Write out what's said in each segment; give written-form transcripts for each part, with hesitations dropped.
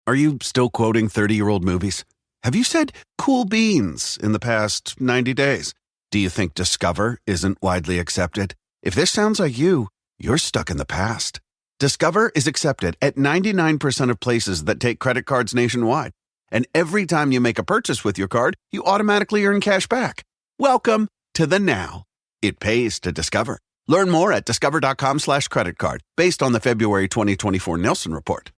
Are you still quoting 30-year-old movies? Have you said cool beans in the past 90 days? Do you think Discover isn't widely accepted? If this sounds like you're stuck in the past. Discover is accepted at 99% of places that take credit cards nationwide. And every time you make a purchase with your card, you automatically earn cash back. Welcome to the now. It pays to Discover. Learn more at discover.com/credit card based on the February 2024 Nielsen report.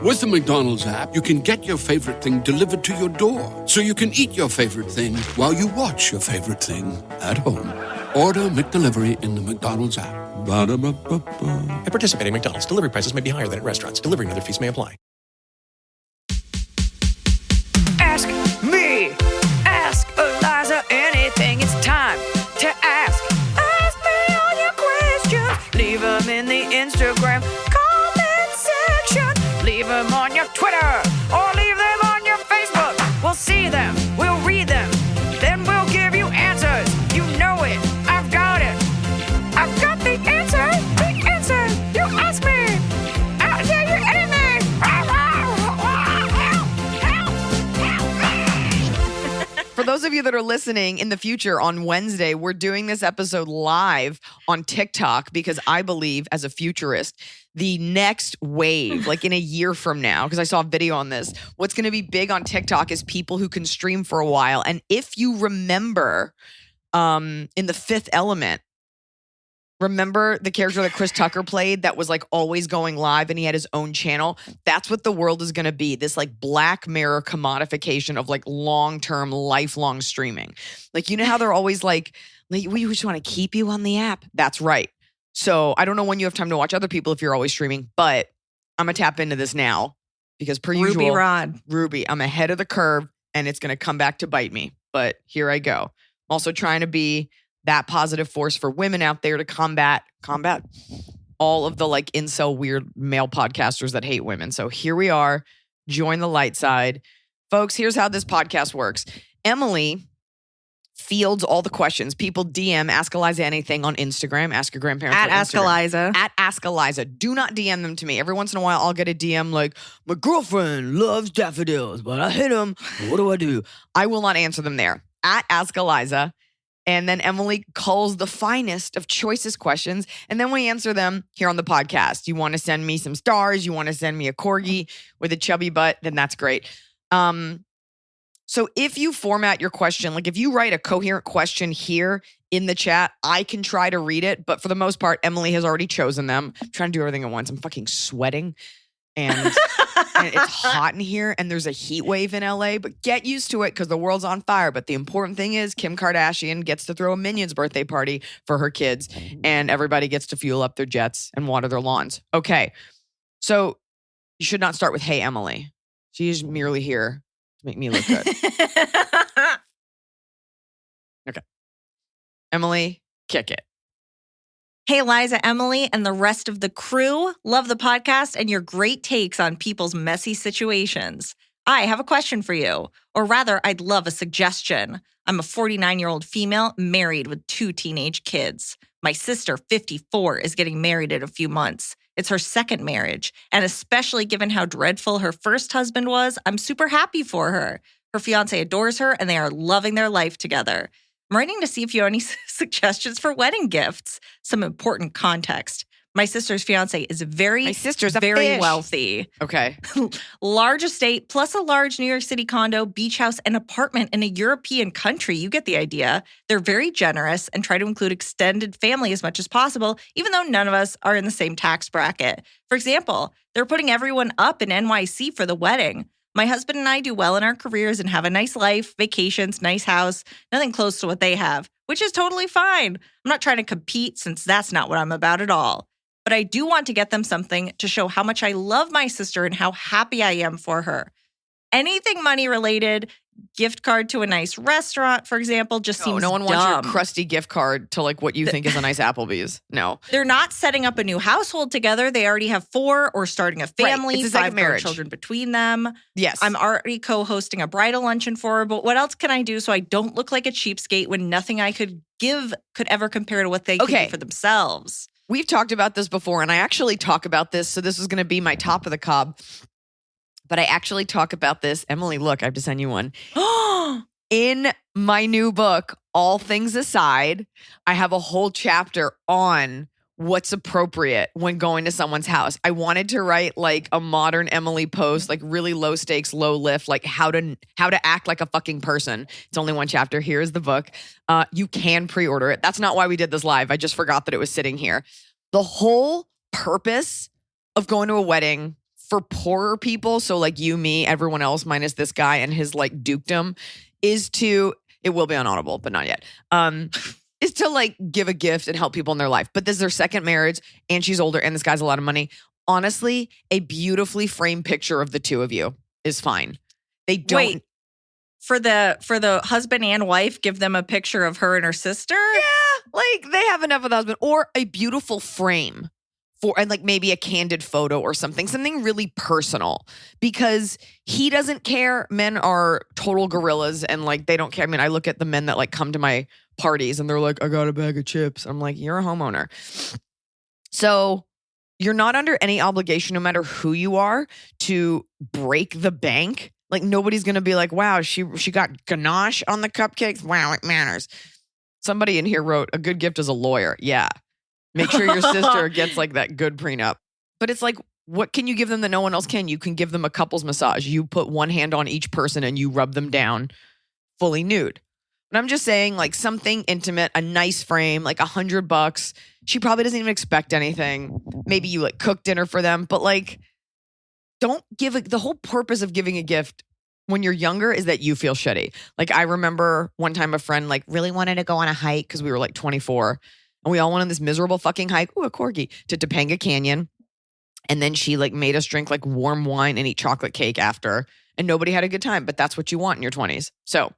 With the McDonald's app, you can get your favorite thing delivered to your door, so you can eat your favorite thing while you watch your favorite thing at home. Order McDelivery in the McDonald's app. Ba-da-ba-ba-ba. At participating McDonald's, delivery prices may be higher than at restaurants. Delivery and other fees may apply. Ask me. Ask Iliza anything. It's time to ask. Ask me all your questions. Leave them in the Instagram comment section. Leave them on your Twitter or leave them on your Facebook. We'll see them. We'll read them. Then we'll give you answers. You know it. I've got it. I've got the answer. The answer. You ask me. I'll tell you anything. For those of you that are listening in the future on Wednesday, we're doing this episode live on TikTok because I believe, as a futurist, the next wave, like in a year from now, because I saw a video on this, what's going to be big on TikTok is people who can stream for a while. And if you remember in The Fifth Element, remember the character that Chris Tucker played that was like always going live and he had his own channel? That's what the world is going to be. This like Black Mirror commodification of like long-term, lifelong streaming. Like, you know how they're always like we just want to keep you on the app. That's right. So I don't know when you have time to watch other people if you're always streaming, but I'm going to tap into this now because per usual, Ruby, I'm ahead of the curve and it's going to come back to bite me. But here I go. I'm also trying to be that positive force for women out there to combat all of the like incel weird male podcasters that hate women. So here we are. Join the light side. Folks, here's how this podcast works. Emily fields all the questions. People DM Ask Iliza anything on Instagram. Ask your grandparents at Ask Iliza. At Ask Iliza. Do not DM them to me. Every once in a while, I'll get a DM like, my girlfriend loves daffodils, but I hate them. What do I do? I will not answer them there. At Ask Iliza. And then Emily culls the finest of choicest questions. And then we answer them here on the podcast. You want to send me some stars? You want to send me a corgi with a chubby butt? Then that's great. So if you format your question, like if you write a coherent question here in the chat, I can try to read it. But for the most part, Emily has already chosen them. I'm trying to do everything at once. I'm fucking sweating. And it's hot in here and there's a heat wave in LA, but get used to it because the world's on fire. But the important thing is Kim Kardashian gets to throw a Minions birthday party for her kids and everybody gets to fuel up their jets and water their lawns. Okay. So you should not start with, hey, Emily. She is merely here to make me look good. Okay. Emily, kick it. Hey, Iliza, Emily, and the rest of the crew. Love the podcast and your great takes on people's messy situations. I have a question for you, or rather, I'd love a suggestion. I'm a 49-year-old female married with 2 teenage kids. My sister, 54, is getting married in a few months. It's her second marriage, and especially given how dreadful her first husband was, I'm super happy for her. Her fiance adores her, and they are loving their life together. I'm writing to see if you have any suggestions for wedding gifts. Some important context. My sister's fiance is very wealthy. Okay. Large estate plus a large New York City condo, beach house, and apartment in a European country. You get the idea. They're very generous and try to include extended family as much as possible, even though none of us are in the same tax bracket. For example, they're putting everyone up in NYC for the wedding. My husband and I do well in our careers and have a nice life, vacations, nice house, nothing close to what they have, which is totally fine. I'm not trying to compete since that's not what I'm about at all. But I do want to get them something to show how much I love my sister and how happy I am for her. Anything money related, gift card to a nice restaurant, for example, just seems no one dumb. wants your crusty gift card to like what you think is a nice Applebee's. No. They're not setting up a new household together. They already have 4 or starting a family, Right. It's a 5 marriage. children between them. Yes. I'm already co-hosting a bridal luncheon for her, but what else can I do so I don't look like a cheapskate when nothing I could give could ever compare to what they could do for themselves? We've talked about this before, and I actually talk about this, so this is going to be my top of the cob. But I actually talk about this. Emily, look, I have to send you one. In my new book, All Things Aside, I have a whole chapter on what's appropriate when going to someone's house. I wanted to write like a modern Emily post, like really low stakes, low lift, like how to act like a fucking person. It's only one chapter. Here is the book. You can pre-order it. That's not why we did this live. I just forgot that it was sitting here. The whole purpose of going to a wedding for poorer people, so like you, me, everyone else minus this guy and his like dukedom, is to, it will be on Audible, but not yet, is to like give a gift and help people in their life. But this is their second marriage and she's older and this guy's a lot of money. Honestly, a beautifully framed picture of the two of you is fine. They don't. Wait, for the husband and wife, give them a picture of her and her sister? Yeah, like they have enough of the husband, or a beautiful frame for, and like maybe a candid photo or something really personal, because he doesn't care. Men are total gorillas and like they don't care. I mean, I look at the men that like come to my parties and they're like, I got a bag of chips. I'm like, you're a homeowner. So you're not under any obligation, no matter who you are, to break the bank. Like nobody's going to be like, wow, she got ganache on the cupcakes. Wow, it matters. Somebody in here wrote, a good gift is a lawyer. Yeah. Make sure your sister gets like that good prenup. But it's like, what can you give them that no one else can? You can give them a couples massage. You put one hand on each person and you rub them down fully nude. But I'm just saying, like something intimate, a nice frame, like $100. She probably doesn't even expect anything. Maybe you like cook dinner for them, but like, don't give the whole purpose of giving a gift when you're younger is that you feel shitty. Like I remember one time a friend like really wanted to go on a hike because we were like 24. And we all went on this miserable fucking hike, a corgi, to Topanga Canyon. And then she like made us drink like warm wine and eat chocolate cake after. And nobody had a good time. But that's what you want in your 20s. So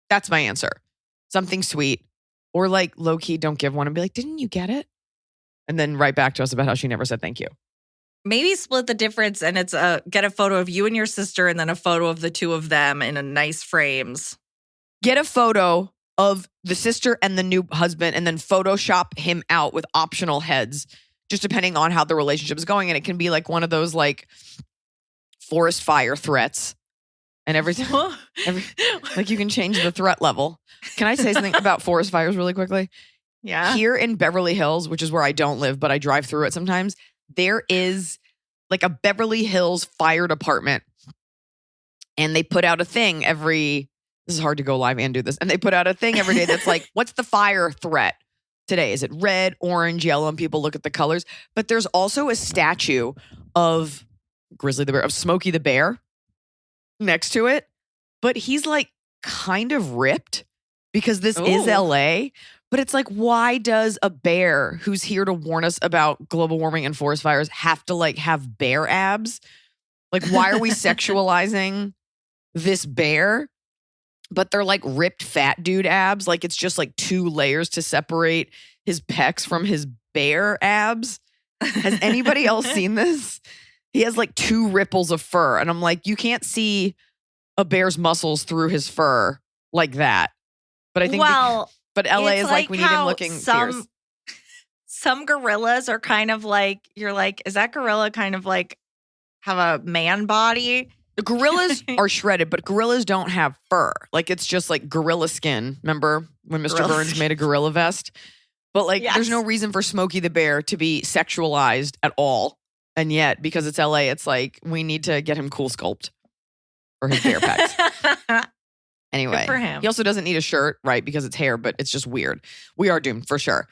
that's my answer. Something sweet. Or like low key, don't give one and be like, didn't you get it? And then write back to us about how she never said thank you. Maybe split the difference and it's get a photo of you and your sister and then a photo of the two of them in a nice frames. Get a photo of the sister and the new husband and then Photoshop him out with optional heads, just depending on how the relationship is going. And it can be like one of those like forest fire threats and everything. Like you can change the threat level. Can I say something about forest fires really quickly? Yeah. Here in Beverly Hills, which is where I don't live, but I drive through it sometimes, there is like a Beverly Hills fire department. And they put out a thing this is hard to go live and do this. And they put out a thing every day that's like, what's the fire threat today? Is it red, orange, yellow? And people look at the colors. But there's also a statue of Grizzly the Bear, of Smokey the Bear next to it. But he's like kind of ripped because this is LA. But it's like, why does a bear who's here to warn us about global warming and forest fires have to like have bear abs? Like, why are we sexualizing this bear? But they're like ripped fat dude abs. Like it's just like 2 layers to separate his pecs from his bear abs. Has anybody else seen this? He has like 2 ripples of fur. And I'm like, you can't see a bear's muscles through his fur like that. But I think, but LA is like we need him looking fierce. Some gorillas are kind of like, you're like, is that gorilla kind of like have a man body? The gorillas are shredded, but gorillas don't have fur. Like it's just like gorilla skin. Remember when Mr. Burns made a gorilla vest? But like there's no reason for Smokey the Bear to be sexualized at all. And yet, because it's LA, it's like we need to get him cool sculpt for his bear pecs. Anyway, good for him. He also doesn't need a shirt, right? Because it's hair, but it's just weird. We are doomed for sure.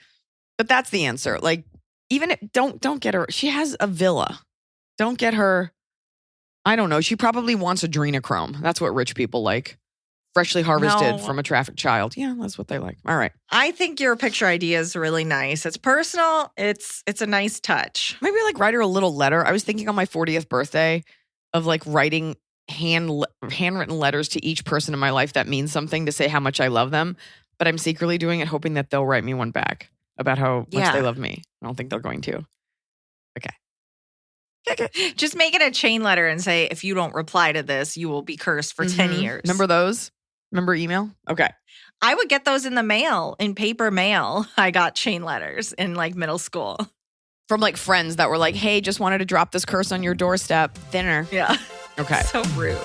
But that's the answer. Like even don't get her. She has a villa. Don't get her. I don't know. She probably wants adrenochrome. That's what rich people like. Freshly harvested from a trafficked child. Yeah, that's what they like. All right. I think your picture idea is really nice. It's personal. It's a nice touch. Maybe like write her a little letter. I was thinking on my 40th birthday of like writing handwritten letters to each person in my life that means something to say how much I love them. But I'm secretly doing it hoping that they'll write me one back about how much they love me. I don't think they're going to. Okay. Just make it a chain letter and say, if you don't reply to this, you will be cursed for 10 years. Remember those? Remember email? Okay. I would get those in the mail, in paper mail. I got chain letters in like middle school. From like friends that were like, hey, just wanted to drop this curse on your doorstep. Thinner. Yeah. Okay. So rude.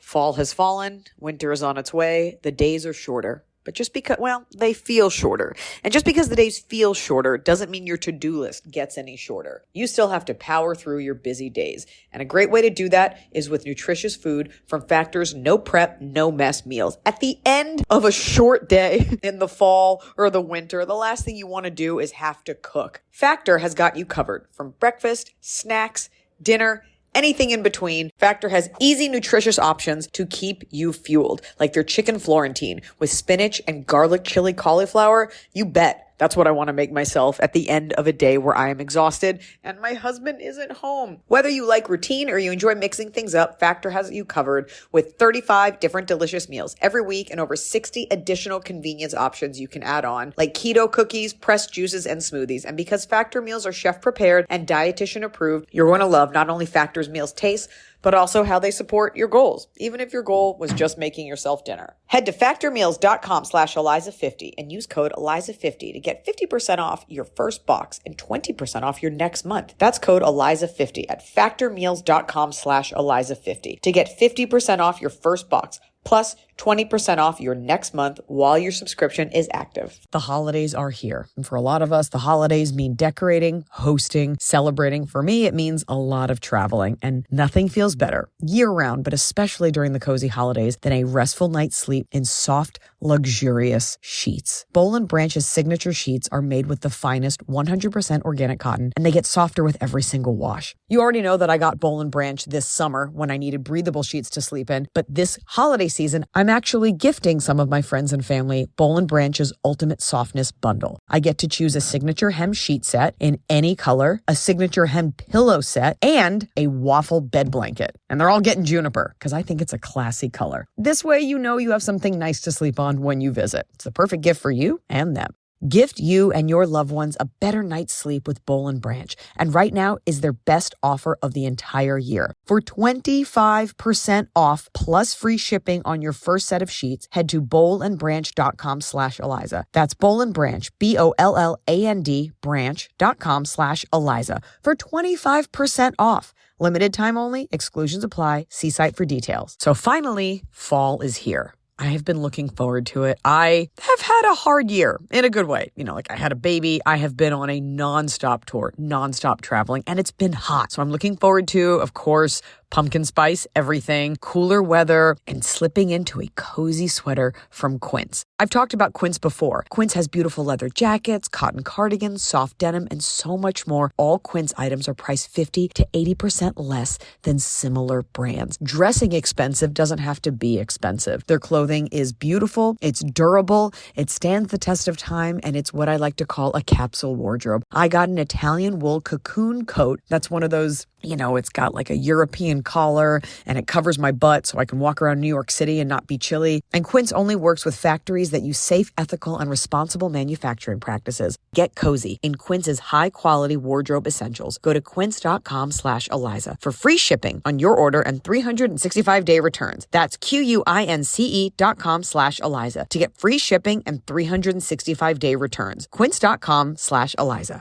Fall has fallen, winter is on its way, the days are shorter. But just because, well, they feel shorter. And just because the days feel shorter doesn't mean your to-do list gets any shorter. You still have to power through your busy days. And a great way to do that is with nutritious food from Factor's no prep, no mess meals. At the end of a short day in the fall or the winter, the last thing you want to do is have to cook. Factor has got you covered from breakfast, snacks, dinner, anything in between. Factor has easy, nutritious options to keep you fueled, like their chicken Florentine with spinach and garlic chili cauliflower. You bet. That's what I want to make myself at the end of a day where I am exhausted and my husband isn't home. Whether you like routine or you enjoy mixing things up, Factor has you covered with 35 different delicious meals every week and over 60 additional convenience options you can add on, like keto cookies, pressed juices, and smoothies. And because Factor meals are chef prepared and dietitian approved, you're going to love not only Factor's meals taste, but also how they support your goals, even if your goal was just making yourself dinner. Head to factormeals.com/Iliza50 and use code Iliza50 to get 50% off your first box and 20% off your next month. That's code Iliza50 at factormeals.com/Iliza50 to get 50% off your first box, plus 20% off your next month while your subscription is active. The holidays are here. And for a lot of us, the holidays mean decorating, hosting, celebrating. For me, it means a lot of traveling, and nothing feels better year-round, but especially during the cozy holidays, than a restful night's sleep in soft, luxurious sheets. Boll & Branch's signature sheets are made with the finest 100% organic cotton, and they get softer with every single wash. You already know that I got Boll & Branch this summer when I needed breathable sheets to sleep in, but this holiday season, I'm actually gifting some of my friends and family Boll & Branch's Ultimate Softness Bundle. I get to choose a signature hem sheet set in any color, a signature hem pillow set, and a waffle bed blanket. And they're all getting juniper because I think it's a classy color. This way, you know you have something nice to sleep on when you visit. It's the perfect gift for you and them. Gift you and your loved ones a better night's sleep with Boll & Branch. And right now is their best offer of the entire year. For 25% off plus free shipping on your first set of sheets, head to bollandbranch.com/Iliza. That's Boll & Branch, BOLLAND branch.com/Iliza for 25% off. Limited time only, exclusions apply. See site for details. So finally, fall is here. I have been looking forward to it. I have had a hard year in a good way. You know, like I had a baby. I have been on a nonstop tour, nonstop traveling, and it's been hot. So I'm looking forward to, of course, pumpkin spice, everything, cooler weather, and slipping into a cozy sweater from Quince. I've talked about Quince before. Quince has beautiful leather jackets, cotton cardigans, soft denim, and so much more. All Quince items are priced 50 to 80% less than similar brands. Dressing expensive doesn't have to be expensive. Their clothing is beautiful, it's durable, it stands the test of time, and it's what I like to call a capsule wardrobe. I got an Italian wool cocoon coat. That's one of those, you know, it's got like a European collar and it covers my butt so I can walk around New York City and not be chilly. And Quince only works with factories that use safe, ethical, and responsible manufacturing practices. Get cozy in Quince's high-quality wardrobe essentials. Go to quince.com/Iliza for free shipping on your order and 365-day returns. That's QUINCE.com/Iliza to get free shipping and 365-day returns. Quince.com/Iliza.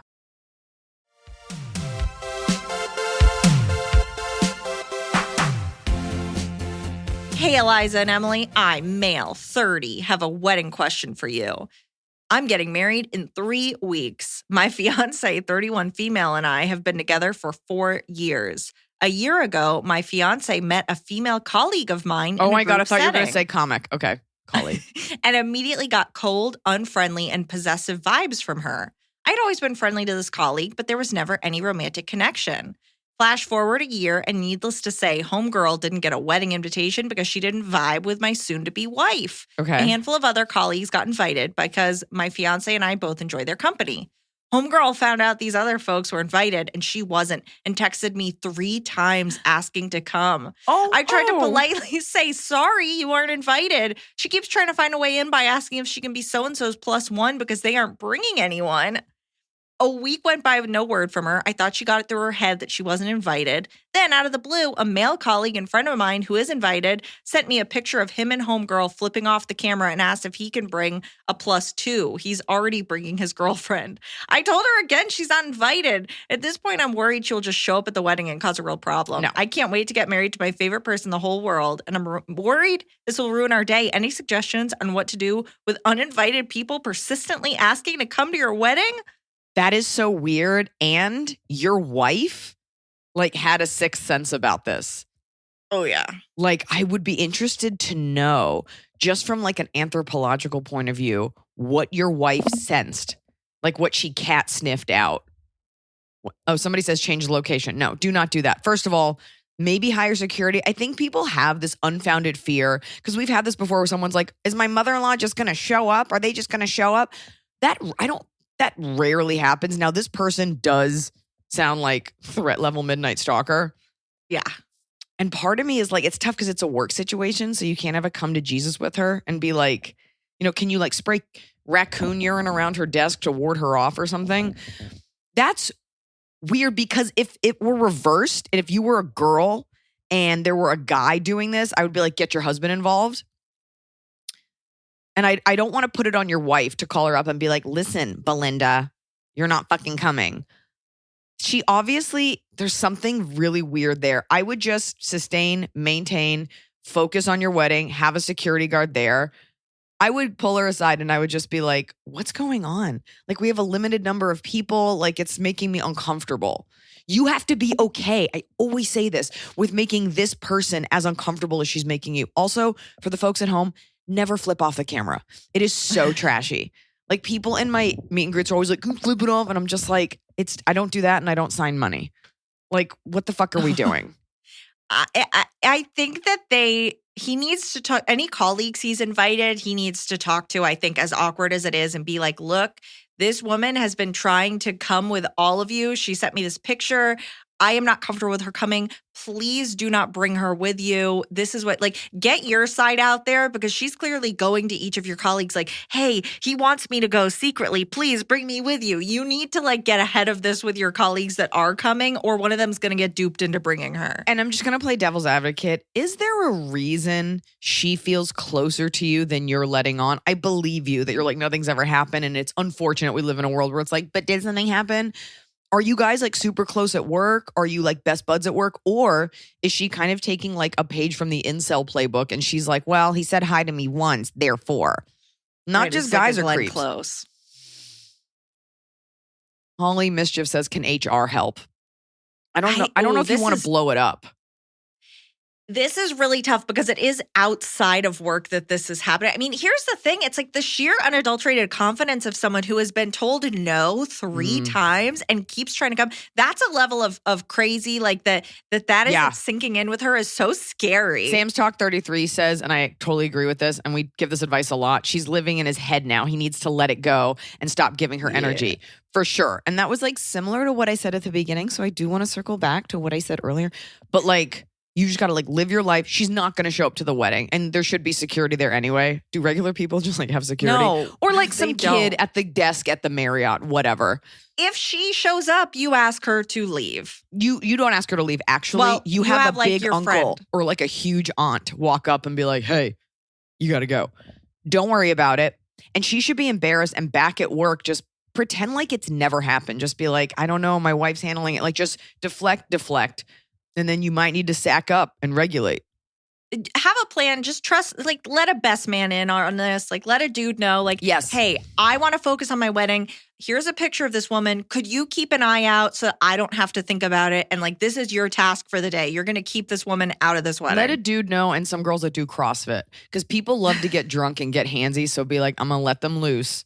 Hey, Iliza and Emily, I'm male, 30, have a wedding question for you. I'm getting married in 3 weeks. My fiance, 31 female, and I have been together for 4 years. A year ago, my fiance met a female colleague of mine. Oh in a my God, I group thought you were going to setting say comic. Okay, colleague. and immediately got cold, unfriendly, and possessive vibes from her. I'd always been friendly to this colleague, but there was never any romantic connection. Flash forward a year, and needless to say, homegirl didn't get a wedding invitation because she didn't vibe with my soon-to-be wife. Okay. A handful of other colleagues got invited because my fiance and I both enjoy their company. Homegirl found out these other folks were invited, and she wasn't, and texted me 3 times asking to come. I tried to politely say, sorry, you weren't invited. She keeps trying to find a way in by asking if she can be so-and-so's +1 because they aren't bringing anyone. A week went by with no word from her. I thought she got it through her head that she wasn't invited. Then, out of the blue, a male colleague and friend of mine who is invited sent me a picture of him and homegirl flipping off the camera and asked if he can bring a +2. He's already bringing his girlfriend. I told her again she's not invited. At this point, I'm worried she'll just show up at the wedding and cause a real problem. No. I can't wait to get married to my favorite person in the whole world, and I'm worried this will ruin our day. Any suggestions on what to do with uninvited people persistently asking to come to your wedding? That is so weird. And your wife like had a sixth sense about this. Oh, yeah. Like, I would be interested to know, just from like an anthropological point of view, what your wife sensed, like what she cat sniffed out. Oh, somebody says change the location. No, do not do that. First of all, maybe hire security. I think people have this unfounded fear because we've had this before where someone's like, is my mother-in-law just going to show up? Are they just going to show up? That rarely happens. Now, this person does sound like threat level midnight stalker. Yeah. And part of me is like, it's tough because it's a work situation. So you can't have a come to Jesus with her and be like, can you like spray raccoon urine around her desk to ward her off or something? That's weird because if it were reversed and if you were a girl and there were a guy doing this, I would be like, get your husband involved. And I don't want to put it on your wife to call her up and be like, listen, Belinda, you're not fucking coming. She obviously, there's something really weird there. I would just sustain, maintain, focus on your wedding, have a security guard there. I would pull her aside and I would just be like, what's going on? Like, we have a limited number of people. Like, it's making me uncomfortable. You have to be okay. I always say this with making this person as uncomfortable as she's making you. Also, for the folks at home, never flip off the camera. It is so trashy. Like, people in my meet and greets are always like, flip it off. And I'm just like, I don't do that and I don't sign money. Like, what the fuck are we doing? I think that he needs to talk, any colleagues he's invited, he needs to talk to, I think, as awkward as it is, and be like, look, this woman has been trying to come with all of you. She sent me this picture. I am not comfortable with her coming. Please do not bring her with you. This is what, like, get your side out there, because she's clearly going to each of your colleagues like, hey, he wants me to go secretly. Please bring me with you. You need to like get ahead of this with your colleagues that are coming, or one of them's going to get duped into bringing her. And I'm just going to play devil's advocate. Is there a reason she feels closer to you than you're letting on? I believe you that you're like, nothing's ever happened. And it's unfortunate we live in a world where it's like, but did something happen? Are you guys like super close at work? Are you like best buds at work? Or is she kind of taking like a page from the incel playbook and she's like, well, he said hi to me once, therefore. Not Right, just it's like guys a are Glenn creeps. Close. Holly Mischief says, can HR help? I don't know if you want to blow it up. This is really tough because it is outside of work that this is happening. I mean, here's the thing. It's like the sheer unadulterated confidence of someone who has been told no 3 times and keeps trying to come. That's a level of crazy, like that is sinking in with her is so scary. Sam's Talk 33 says, and I totally agree with this, and we give this advice a lot, she's living in his head now. He needs to let it go and stop giving her energy. For sure. And that was like similar to what I said at the beginning. So I do want to circle back to what I said earlier. But like, you just got to like live your life. She's not going to show up to the wedding, and there should be security there anyway. Do regular people just like have security? No, or like some kid don't. at the desk at the Marriott, whatever. If she shows up, you ask her to leave. You don't ask her to leave. Actually, Well, you you have have, a like, big your uncle friend. or like a huge aunt walk up and be like, hey, you got to go. Don't worry about it. And she should be embarrassed and back at work, just pretend like it's never happened. Just be like, I don't know, my wife's handling it. Like, just deflect. And then you might need to sack up and regulate. Have a plan. Just trust, like, let a best man in on this. Like, let a dude know, like, Yes. hey, I want to focus on my wedding. Here's a picture of this woman. Could you keep an eye out so I don't have to think about it? And like, this is your task for the day. You're going to keep this woman out of this wedding. Let a dude know, and some girls that do CrossFit, because people love to get drunk and get handsy. So be like, I'm going to let them loose.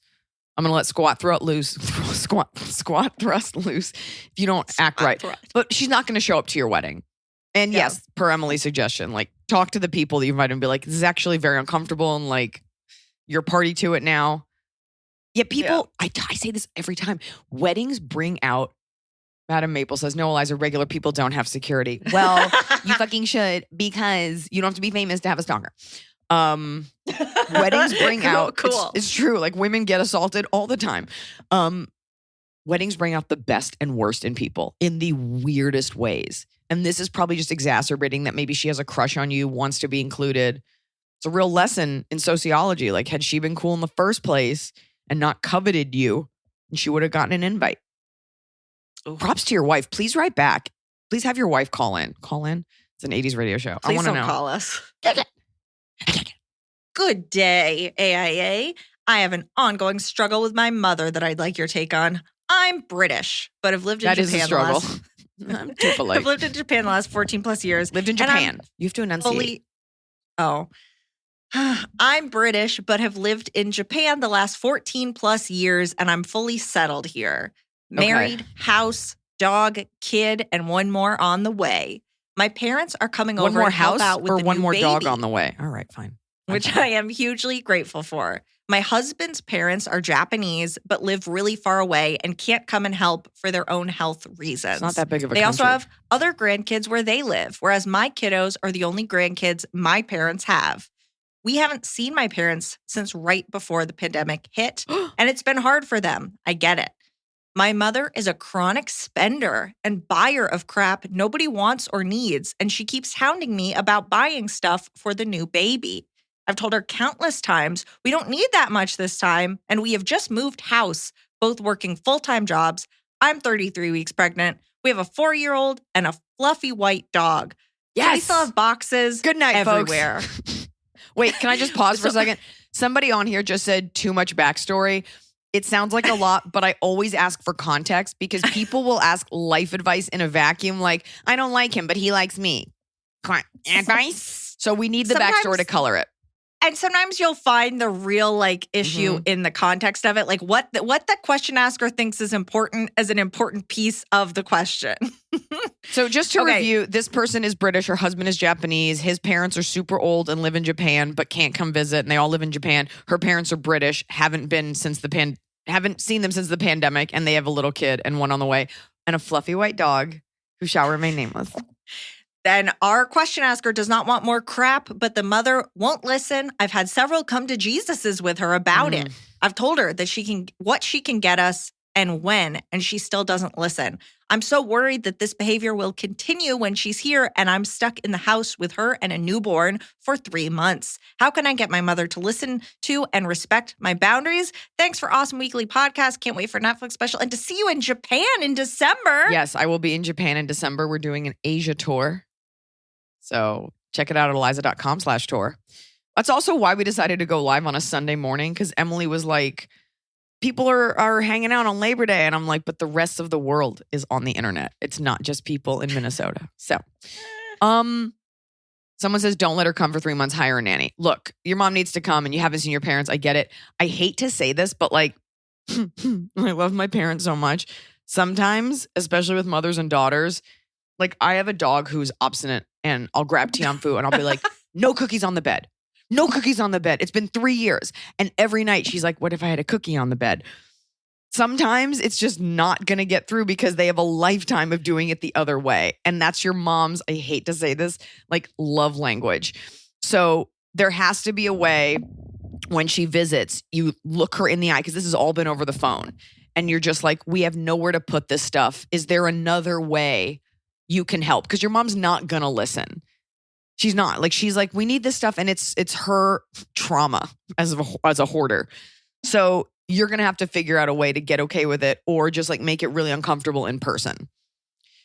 I'm going to let squat thrust loose. squat thrust loose if you don't act right. But she's not going to show up to your wedding. And yes, per Emily's suggestion, like, talk to the people that you invite and be like, this is actually very uncomfortable, and like, you're party to it now. Yeah, people, I say this every time. Weddings bring out, Madam Maple says, no, Iliza, regular people don't have security. Well, you fucking should, because you don't have to be famous to have a stalker. Weddings bring out, cool. It's true. Like, women get assaulted all the time. weddings bring out the best and worst in people in the weirdest ways. And this is probably just exacerbating that maybe she has a crush on you, wants to be included. It's a real lesson in sociology. Like, had she been cool in the first place and not coveted you, she would have gotten an invite. Props to your wife. Please write back. Please have your wife call in. Call in. It's an 80s radio show. Please I want to don't know. call us. Good day, AIA. I have an ongoing struggle with my mother that I'd like your take on. I'm British, but have lived in That Japan. is a struggle. I'm too polite. I've lived in Japan the last 14 plus years. Lived in and I'm Japan. You have to enunciate. I'm British, but have lived in Japan the last 14 plus years, and I'm fully settled here. Married, house, dog, kid, and one more on the way. My parents are coming One over more and help house out with or the one new more dog baby, on the way? All right, fine. which I am hugely grateful for. My husband's parents are Japanese, but live really far away and can't come and help for their own health reasons. It's not that big of a They also country. have other grandkids where they live, whereas my kiddos are the only grandkids my parents have. We haven't seen my parents since right before the pandemic hit, and it's been hard for them. I get it. My mother is a chronic spender and buyer of crap nobody wants or needs, and she keeps hounding me about buying stuff for the new baby. I've told her countless times we don't need that much this time, and we have just moved house, both working full-time jobs. I'm 33 weeks pregnant. We have a 4-year-old and a fluffy white dog. So we Yes. still have boxes Good night, everywhere. folks. Wait, can I just pause for a second? Somebody on here just said too much backstory. It sounds like a lot, but I always ask for context because people will ask life advice in a vacuum like, I don't like him, but he likes me. Advice? So we need the backstory Sometimes- to color it. And sometimes you'll find the real issue in the context of it, like what the question asker thinks is important as an important piece of the question. So just to Okay. review, this person is British. Her husband is Japanese. His parents are super old and live in Japan, but can't come visit. And they all live in Japan. Her parents are British, haven't seen them since the pandemic, and they have a little kid and one on the way, and a fluffy white dog who shall remain nameless. Then our question asker does not want more crap, but the mother won't listen. I've had several come to Jesus's with her about it. I've told her that what she can get us and when, and she still doesn't listen. I'm so worried that this behavior will continue when she's here and I'm stuck in the house with her and a newborn for 3 months. How can I get my mother to listen to and respect my boundaries? Thanks for awesome weekly podcast. Can't wait for Netflix special and to see you in Japan in December. Yes, I will be in Japan in December. We're doing an Asia tour. So check it out at Iliza.com/tour. That's also why we decided to go live on a Sunday morning, because Emily was like, people are hanging out on Labor Day. And I'm like, but the rest of the world is on the internet. It's not just people in Minnesota. So, someone says, don't let her come for 3 months, hire a nanny. Look, your mom needs to come and you haven't seen your parents. I get it. I hate to say this, but like, I love my parents so much. Sometimes, especially with mothers and daughters, like I have a dog who's obstinate and I'll grab Tianfu and I'll be like, no cookies on the bed. No cookies on the bed. It's been 3 years. And every night she's like, what if I had a cookie on the bed? Sometimes it's just not going to get through because they have a lifetime of doing it the other way. And that's your mom's, I hate to say this, like love language. So there has to be a way when she visits, you look her in the eye, because this has all been over the phone. And you're just like, we have nowhere to put this stuff. Is there another way you can help? Because your mom's not going to listen. She's not. Like, she's like, we need this stuff. And it's her trauma as a hoarder. So you're going to have to figure out a way to get okay with it, or just like make it really uncomfortable in person.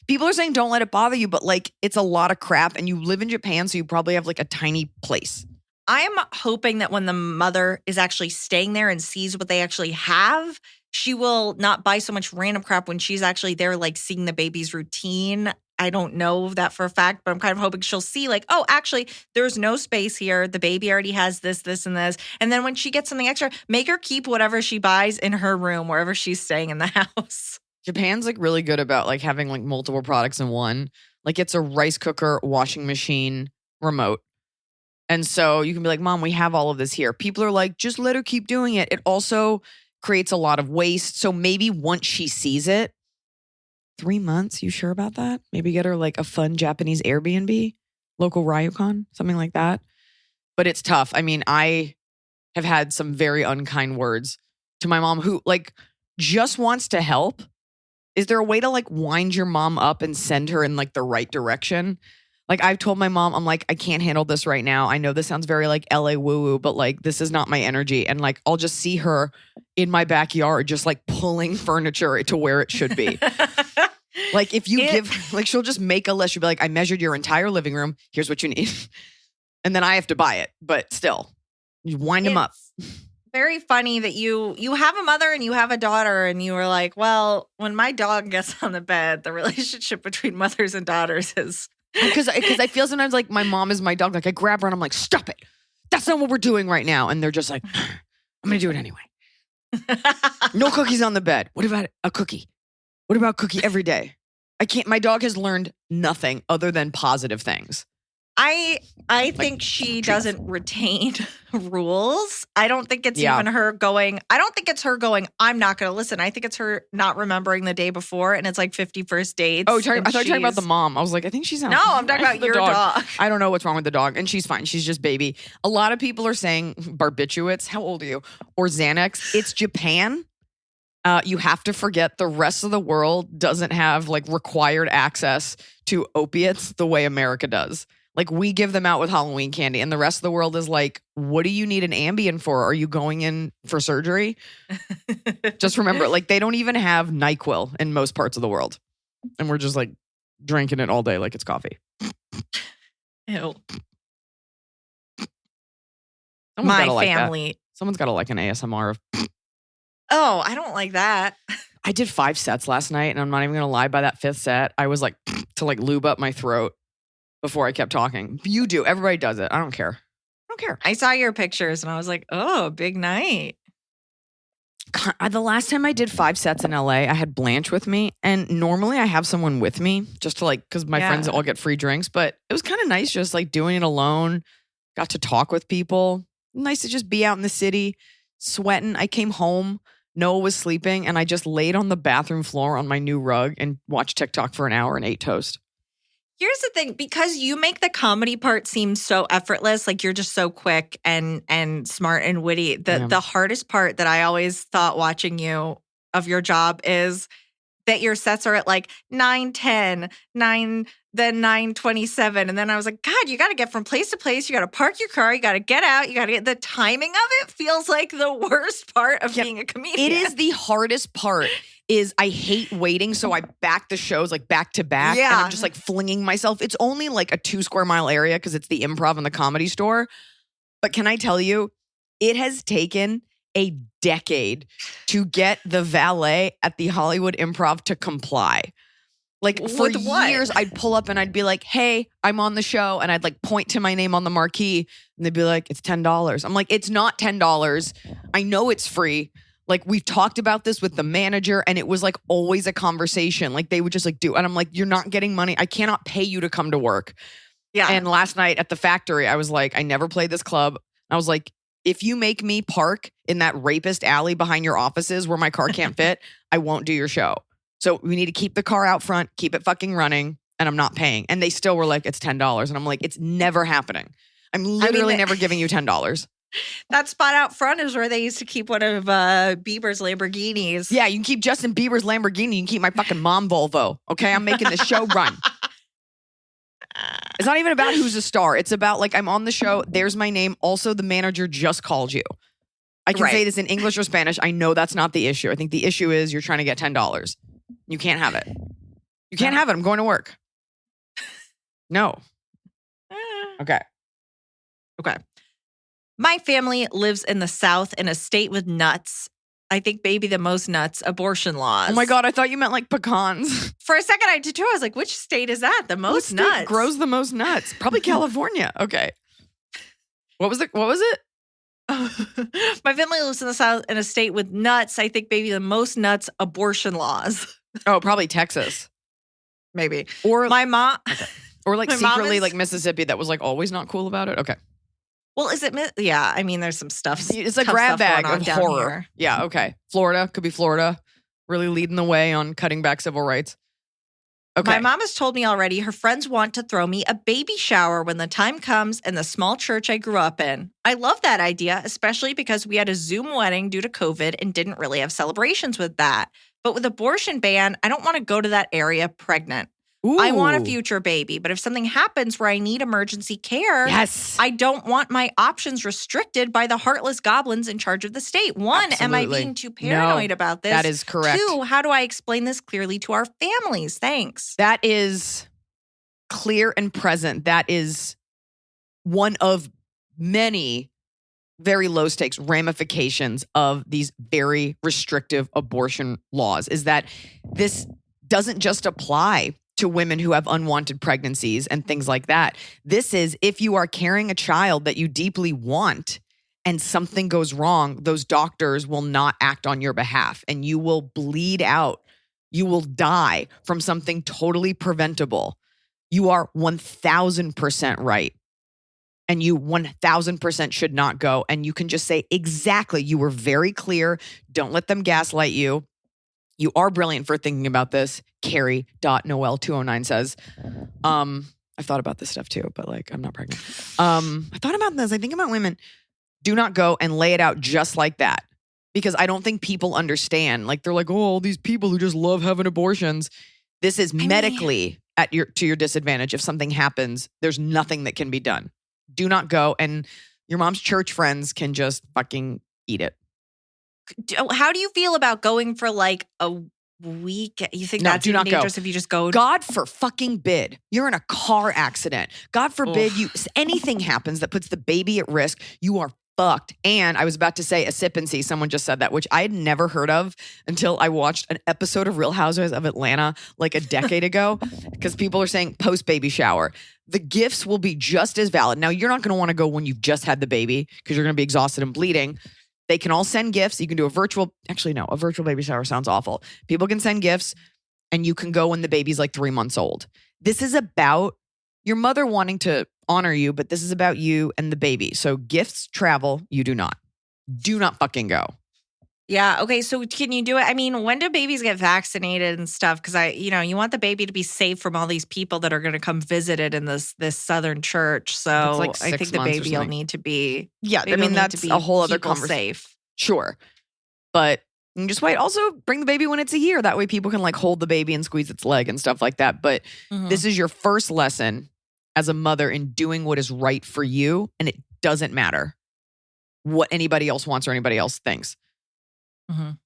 People are saying don't let it bother you, but like it's a lot of crap and you live in Japan, so you probably have like a tiny place. I am hoping that when the mother is actually staying there and sees what they actually have, she will not buy so much random crap when she's actually there, like seeing the baby's routine. I don't know that for a fact, but I'm kind of hoping she'll see like, oh, actually, there's no space here. The baby already has this, this, and this. And then when she gets something extra, make her keep whatever she buys in her room, wherever she's staying in the house. Japan's like really good about like having like multiple products in one. Like it's a rice cooker, washing machine, remote. And so you can be like, Mom, we have all of this here. People are like, just let her keep doing it. It also creates a lot of waste. So maybe once she sees it, 3 months, you sure about that? Maybe get her like a fun Japanese Airbnb, local ryokan, something like that. But it's tough. I mean, I have had some very unkind words to my mom who like just wants to help, Is there a way to like wind your mom up and send her in like the right direction? Like I've told my mom, I'm like, I can't handle this right now. I know this sounds very like LA woo-woo, but like this is not my energy. And like I'll just see her in my backyard just like pulling furniture to where it should be. Like if you give, like she'll just make a list. She'll be like, I measured your entire living room. Here's what you need. And then I have to buy it. But still, you wind them up. Very funny that you have a mother and you have a daughter and you were like, well, when my dog gets on the bed, the relationship between mothers and daughters is... Because I feel sometimes like my mom is my dog. Like I grab her and I'm like, stop it. That's not what we're doing right now. And they're just like, I'm going to do it anyway. No cookies on the bed. What about a cookie? What about cookie every day? I can't. My dog has learned nothing other than positive things. I think she doesn't retain rules. I don't think it's even her going, I'm not going to listen. I think it's her not remembering the day before and it's like 50 first dates. Oh, I thought you were talking about the mom. I was like, I think she's not. No, I'm talking about your dog. I don't know what's wrong with the dog. And she's fine. She's just baby. A lot of people are saying barbiturates. How old are you? Or Xanax. It's Japan. You have to forget the rest of the world doesn't have like required access to opiates the way America does. Like we give them out with Halloween candy and the rest of the world is like, what do you need an Ambien for? Are you going in for surgery? Just remember, like they don't even have NyQuil in most parts of the world. And we're just like drinking it all day like it's coffee. Ew. Someone's got to like an ASMR of. Oh, I don't like that. I did 5 sets last night and I'm not even going to lie, by that 5th set, I was like to like lube up my throat before I kept talking. You do. Everybody does it. I don't care. I saw your pictures and I was like, oh, big night. The last time I did 5 sets in LA, I had Blanche with me. And normally I have someone with me just to like, because my friends all get free drinks. But it was kind of nice just like doing it alone. Got to talk with people. Nice to just be out in the city, sweating. I came home. Noah was sleeping and I just laid on the bathroom floor on my new rug and watched TikTok for an hour and ate toast. Here's the thing, because you make the comedy part seem so effortless, like you're just so quick and smart and witty. The hardest part that I always thought watching you of your job is that your sets are at like 9:10, 9, then 9:27. And then I was like, God, you got to get from place to place. You got to park your car. You got to get out. You got to get the timing of it feels like the worst part of being a comedian. It is the hardest part. Is I hate waiting, so I back the shows like back to back, and I'm just like flinging myself. It's only like a 2 square mile area because it's the Improv and the Comedy Store. But can I tell you, it has taken a decade to get the valet at the Hollywood Improv to comply. Like for years, I'd pull up and I'd be like, hey, I'm on the show. And I'd like point to my name on the marquee and they'd be like, it's $10. I'm like, it's not $10. I know it's free. Like we've talked about this with the manager and it was like always a conversation. Like they would just like do, and I'm like, you're not getting money. I cannot pay you to come to work. Yeah. And last night at the factory, I was like, I never played this club. I was like, if you make me park in that rapist alley behind your offices where my car can't fit, I won't do your show. So we need to keep the car out front, keep it fucking running, and I'm not paying. And they still were like, it's $10. And I'm like, it's never happening. I'm literally never giving you $10. That spot out front is where they used to keep one of Bieber's Lamborghinis. Yeah, you can keep Justin Bieber's Lamborghini. You can keep my fucking mom Volvo. Okay, I'm making this show run. It's not even about who's a star. It's about like I'm on the show. There's my name. Also, the manager just called you. I can say this in English or Spanish. I know that's not the issue. I think the issue is you're trying to get $10. You can't have it. You can't have it. I'm going to work. No. Okay. My family lives in the South in a state with nuts. I think maybe the most nuts, abortion laws. Oh my God, I thought you meant like pecans. For a second I did too. I was like, which state is that? The most what nuts. State grows the most nuts? Probably California. Okay. What was it? My family lives in the South in a state with nuts. I think maybe the most nuts, abortion laws. Oh, probably Texas. Maybe. Or my mom. Okay. Or like secretly like Mississippi that was like always not cool about it. Okay. Well, is it? Yeah, I mean, there's some stuff. It's a grab bag of horror. Here. Yeah, okay. Florida, could be Florida, really leading the way on cutting back civil rights. Okay. My mom has told me already her friends want to throw me a baby shower when the time comes in the small church I grew up in. I love that idea, especially because we had a Zoom wedding due to COVID and didn't really have celebrations with that. But with abortion ban, I don't want to go to that area pregnant. I want a Ooh. future baby. But if something happens where I need emergency care, Yes. I don't want my options restricted by the heartless goblins in charge of the state. One, am I Absolutely. being too paranoid No, about this? that is correct. Two, how do I explain this clearly to our families? Thanks. That is clear and present. That is one of many very low stakes ramifications of these very restrictive abortion laws, is that this doesn't just apply to women who have unwanted pregnancies and things like that. This is if you are carrying a child that you deeply want and something goes wrong, those doctors will not act on your behalf and you will bleed out. You will die from something totally preventable. You are 1000% right. And you 1000% should not go. And you can just say, exactly, you were very clear. Don't let them gaslight you. You are brilliant for thinking about this. Carrie.noel209 says, I've thought about this stuff too, but like, I'm not pregnant. I thought about this. I think about women. Do not go and lay it out just like that. Because I don't think people understand. Like, they're like, oh, all these people who just love having abortions. This is medically to your disadvantage. If something happens, there's nothing that can be done. Do not go. And your mom's church friends can just fucking eat it. How do you feel about going for like a week? You think No, that's do even not go. dangerous if you just go? God for fucking bid. You're in a car accident. God forbid anything happens that puts the baby at risk. You are fucked. And I was about to say a sip and see. Someone just said that, which I had never heard of until I watched an episode of Real Housewives of Atlanta like a decade ago, because people are saying post baby shower. The gifts will be just as valid. Now, you're not going to want to go when you've just had the baby because you're going to be exhausted and bleeding. They can all send gifts. You can do a virtual baby shower sounds awful. People can send gifts and you can go when the baby's like 3 months old. This is about your mother wanting to honor you, but this is about you and the baby. So gifts travel, you do not. Do not fucking go. Yeah. Okay. So can you do it? I mean, when do babies get vaccinated and stuff? Because you want the baby to be safe from all these people that are going to come visit it in this Southern church. So It's like I 6 think the months or baby will something. need to be. Yeah, baby I will mean, need that's to be a whole other people conversation. safe. Sure. But you can just wait. Also, bring the baby when it's a year. That way people can like hold the baby and squeeze its leg and stuff like that. But this is your first lesson as a mother in doing what is right for you. And it doesn't matter what anybody else wants or anybody else thinks.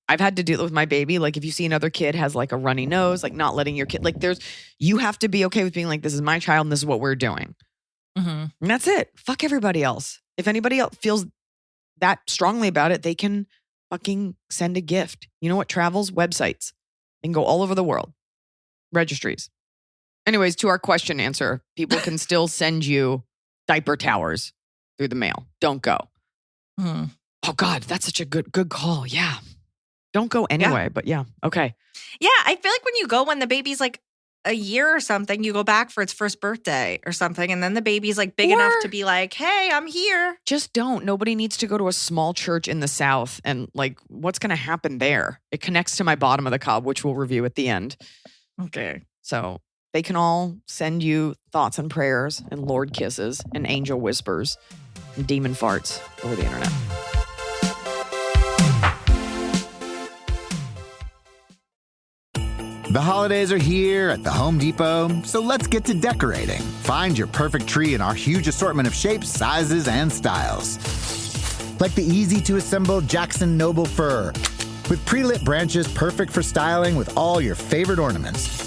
I've had to deal with my baby. Like if you see another kid has like a runny nose, like not letting your kid, like you have to be okay with being like, this is my child and this is what we're doing. And that's it. Fuck everybody else. If anybody else feels that strongly about it, they can fucking send a gift. You know what travels? Websites. They can go all over the world. Registries. Anyways, to our question answer, people can still send you diaper towers through the mail. Don't go. Oh God, that's such a good call. Yeah. Don't go anyway, but yeah. Okay. Yeah. I feel like when the baby's like a year or something, you go back for its first birthday or something. And then the baby's like big enough to be like, hey, I'm here. Just don't. Nobody needs to go to a small church in the South. And like, what's going to happen there? It connects to my bottom of the cob, which we'll review at the end. Okay. So they can all send you thoughts and prayers and Lord kisses and angel whispers and demon farts over the internet. The holidays are here at the Home Depot, so let's get to decorating. Find your perfect tree in our huge assortment of shapes, sizes, and styles. Like the easy-to-assemble Jackson Noble Fir, with pre-lit branches perfect for styling with all your favorite ornaments.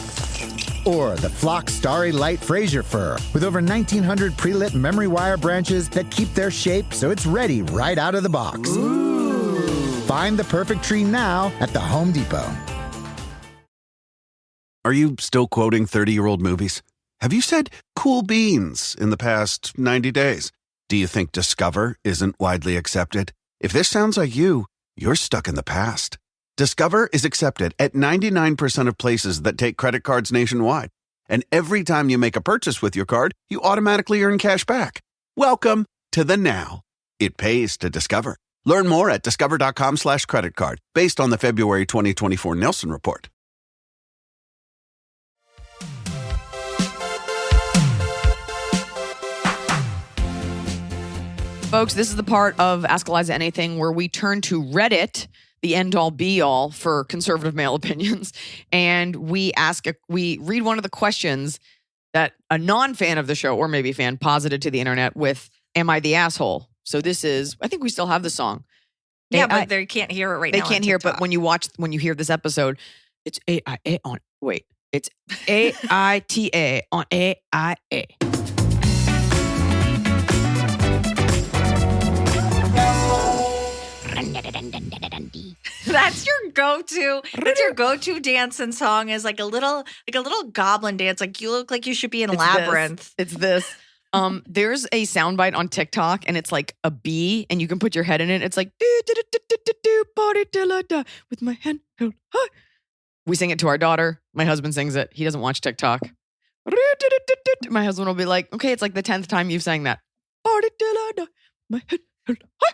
Or the Flock Starry Light Fraser Fir, with over 1,900 pre-lit memory wire branches that keep their shape so it's ready right out of the box. Ooh. Find the perfect tree now at the Home Depot. Are you still quoting 30-year-old movies? Have you said cool beans in the past 90 days? Do you think Discover isn't widely accepted? If this sounds like you, you're stuck in the past. Discover is accepted at 99% of places that take credit cards nationwide. And every time you make a purchase with your card, you automatically earn cash back. Welcome to the now. It pays to Discover. Learn more at discover.com/credit card based on the February 2024 Nielsen report. Folks, this is the part of Ask Iliza Anything where we turn to Reddit. the end all be all for conservative male opinions. And we read one of the questions that a non-fan of the show, or maybe fan, posited to the internet with, "Am I the asshole?" So this is, I think we still have the song. Yeah, but they can't hear it right now. They can't hear it, but when you hear this episode, it's AIA on, wait, it's AITA on AIA. That's your go-to. That's your go-to dance and song is like a little goblin dance. Like you look like you should be in Labyrinth. It's this. There's a soundbite on TikTok, and it's like a bee, and you can put your head in it. It's like do party till I die with my hand held high. We sing it to our daughter. My husband sings it. He doesn't watch TikTok. My husband will be like, "Okay, it's like the 10th time you've sang that. Party till I die, my head held high."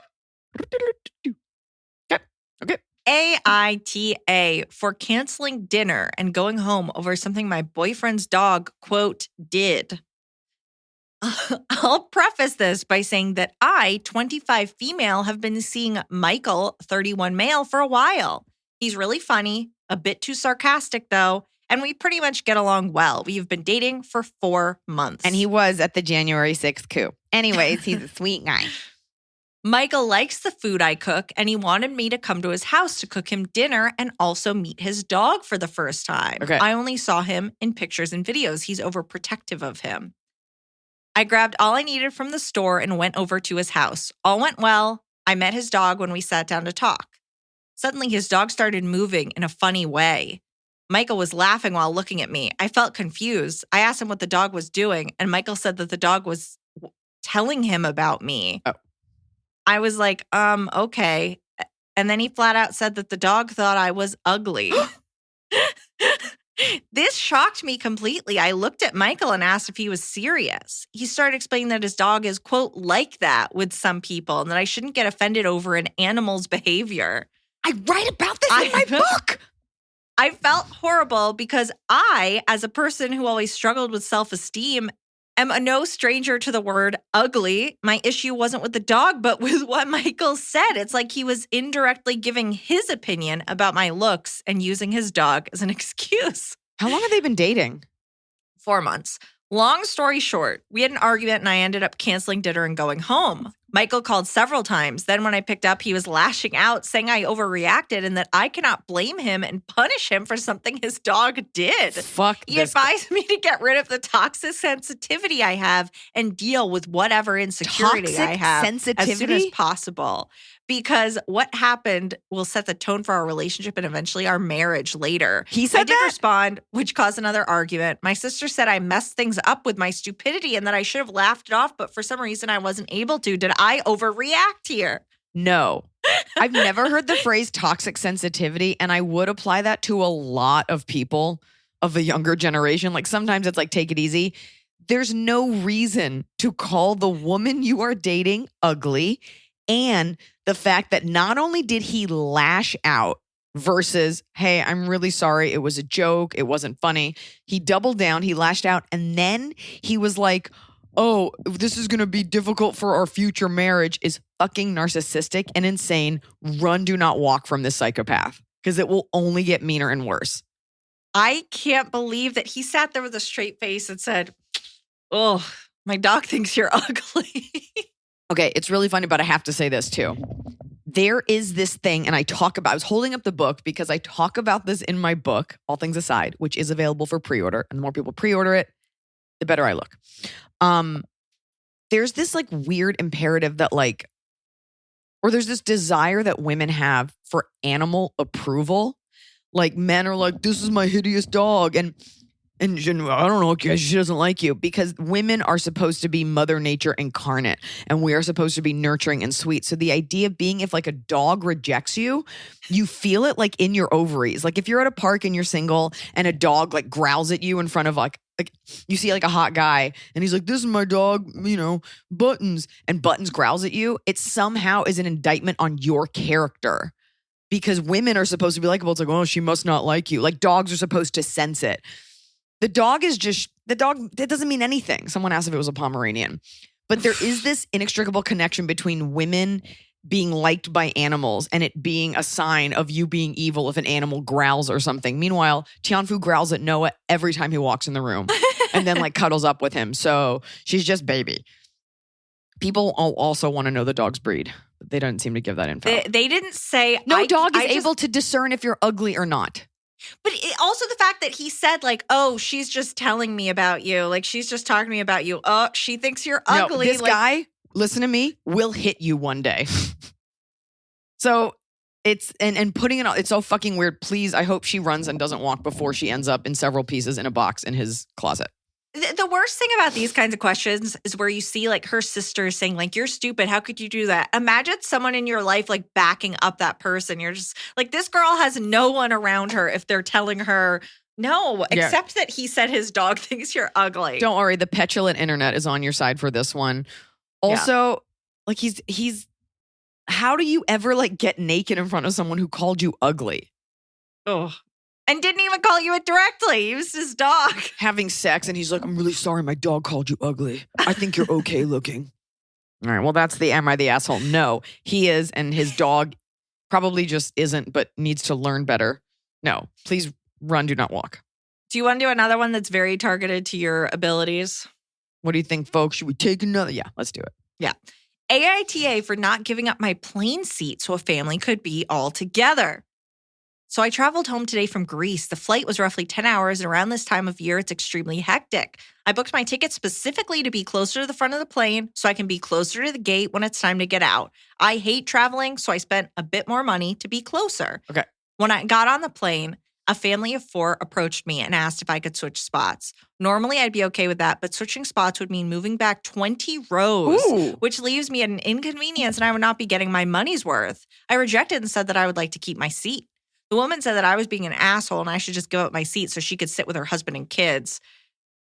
Okay. AITA for canceling dinner and going home over something my boyfriend's dog, quote, did. I'll preface this by saying that I, 25 female, have been seeing Michael, 31 male, for a while. He's really funny, a bit too sarcastic though, and we pretty much get along well. We've been dating for 4 months. And he was at the January 6th coup. Anyways, he's a sweet guy. Michael likes the food I cook, and he wanted me to come to his house to cook him dinner and also meet his dog for the first time. Okay. I only saw him in pictures and videos. He's overprotective of him. I grabbed all I needed from the store and went over to his house. All went well. I met his dog when we sat down to talk. Suddenly, his dog started moving in a funny way. Michael was laughing while looking at me. I felt confused. I asked him what the dog was doing, and Michael said that the dog was telling him about me. Oh. I was like, okay. And then he flat out said that the dog thought I was ugly. This shocked me completely. I looked at Michael and asked if he was serious. He started explaining that his dog is, quote, like that with some people and that I shouldn't get offended over an animal's behavior. I write about this in my book. I felt horrible because I, as a person who always struggled with self-esteem, am no stranger to the word ugly. My issue wasn't with the dog, but with what Michael said. It's like he was indirectly giving his opinion about my looks and using his dog as an excuse. How long have they been dating? 4 months. Long story short, we had an argument and I ended up canceling dinner and going home. Michael called several times. Then when I picked up, he was lashing out, saying I overreacted and that I cannot blame him and punish him for something his dog did. He advised me to get rid of the toxic sensitivity I have and deal with whatever insecurity I have as soon as possible. Because what happened will set the tone for our relationship and eventually our marriage later. He said I did respond, which caused another argument. My sister said I messed things up with my stupidity and that I should have laughed it off, but for some reason I wasn't able to. Did I overreact here? No. I've never heard the phrase toxic sensitivity, and I would apply that to a lot of people of the younger generation. Like sometimes it's like, take it easy. There's no reason to call the woman you are dating ugly. And the fact that not only did he lash out versus, hey, I'm really sorry, it was a joke, it wasn't funny. He doubled down, he lashed out, and then he was like, oh, this is going to be difficult for our future marriage, is fucking narcissistic and insane. Run, do not walk from this psychopath, because it will only get meaner and worse. I can't believe that he sat there with a straight face and said, oh, my dog thinks you're ugly. Okay, it's really funny, but I have to say this too. There is this thing, and I was holding up the book because I talk about this in my book, All Things Aside, which is available for pre-order. And the more people pre-order it, the better I look. There's this like weird imperative that or there's this desire that women have for animal approval. Like men are like, this is my hideous dog. And I don't know, she doesn't like you, because women are supposed to be Mother Nature incarnate and we are supposed to be nurturing and sweet. So the idea being, if like a dog rejects you, you feel it like in your ovaries. Like if you're at a park and you're single and a dog like growls at you in front of like you see like a hot guy and he's like, this is my dog, Buttons, and Buttons growls at you, it somehow is an indictment on your character. Because women are supposed to be likable. It's like, oh, she must not like you. Like dogs are supposed to sense it. The dog, that doesn't mean anything. Someone asked if it was a Pomeranian. But there is this inextricable connection between women being liked by animals and it being a sign of you being evil if an animal growls or something. Meanwhile, Tianfu growls at Noah every time he walks in the room and then like cuddles up with him. So she's just baby. People also want to know the dog's breed. But they don't seem to give that info. They didn't say. No dog is able to discern if you're ugly or not. But also the fact that he said like, oh, she's just telling me about you. Like she's just talking to me about you. Oh, she thinks you're ugly. No, this guy, listen to me, will hit you one day. So it's, and putting it on, it's so fucking weird. Please, I hope she runs and doesn't walk before she ends up in several pieces in a box in his closet. The worst thing about these kinds of questions is where you see like her sister saying like, you're stupid. How could you do that? Imagine someone in your life like backing up that person. You're just like, this girl has no one around her if they're telling her no, except that he said his dog thinks you're ugly. Don't worry. The petulant internet is on your side for this one. Also, like he's, how do you ever like get naked in front of someone who called you ugly? Oh. And didn't even call you it directly. He was his dog. Having sex, and he's like, I'm really sorry my dog called you ugly. I think you're okay looking. All right, well, that's the am I the asshole? No, he is, and his dog probably just isn't, but needs to learn better. No, please run, do not walk. Do you want to do another one that's very targeted to your abilities? What do you think, folks? Should we take another? Yeah, let's do it. Yeah. AITA for not giving up my plane seat so a family could be all together. So I traveled home today from Greece. The flight was roughly 10 hours, and around this time of year, it's extremely hectic. I booked my ticket specifically to be closer to the front of the plane so I can be closer to the gate when it's time to get out. I hate traveling, so I spent a bit more money to be closer. Okay. When I got on the plane, a family of 4 approached me and asked if I could switch spots. Normally, I'd be okay with that, but switching spots would mean moving back 20 rows, which leaves me at an inconvenience, and I would not be getting my money's worth. I rejected and said that I would like to keep my seat. The woman said that I was being an asshole and I should just give up my seat so she could sit with her husband and kids.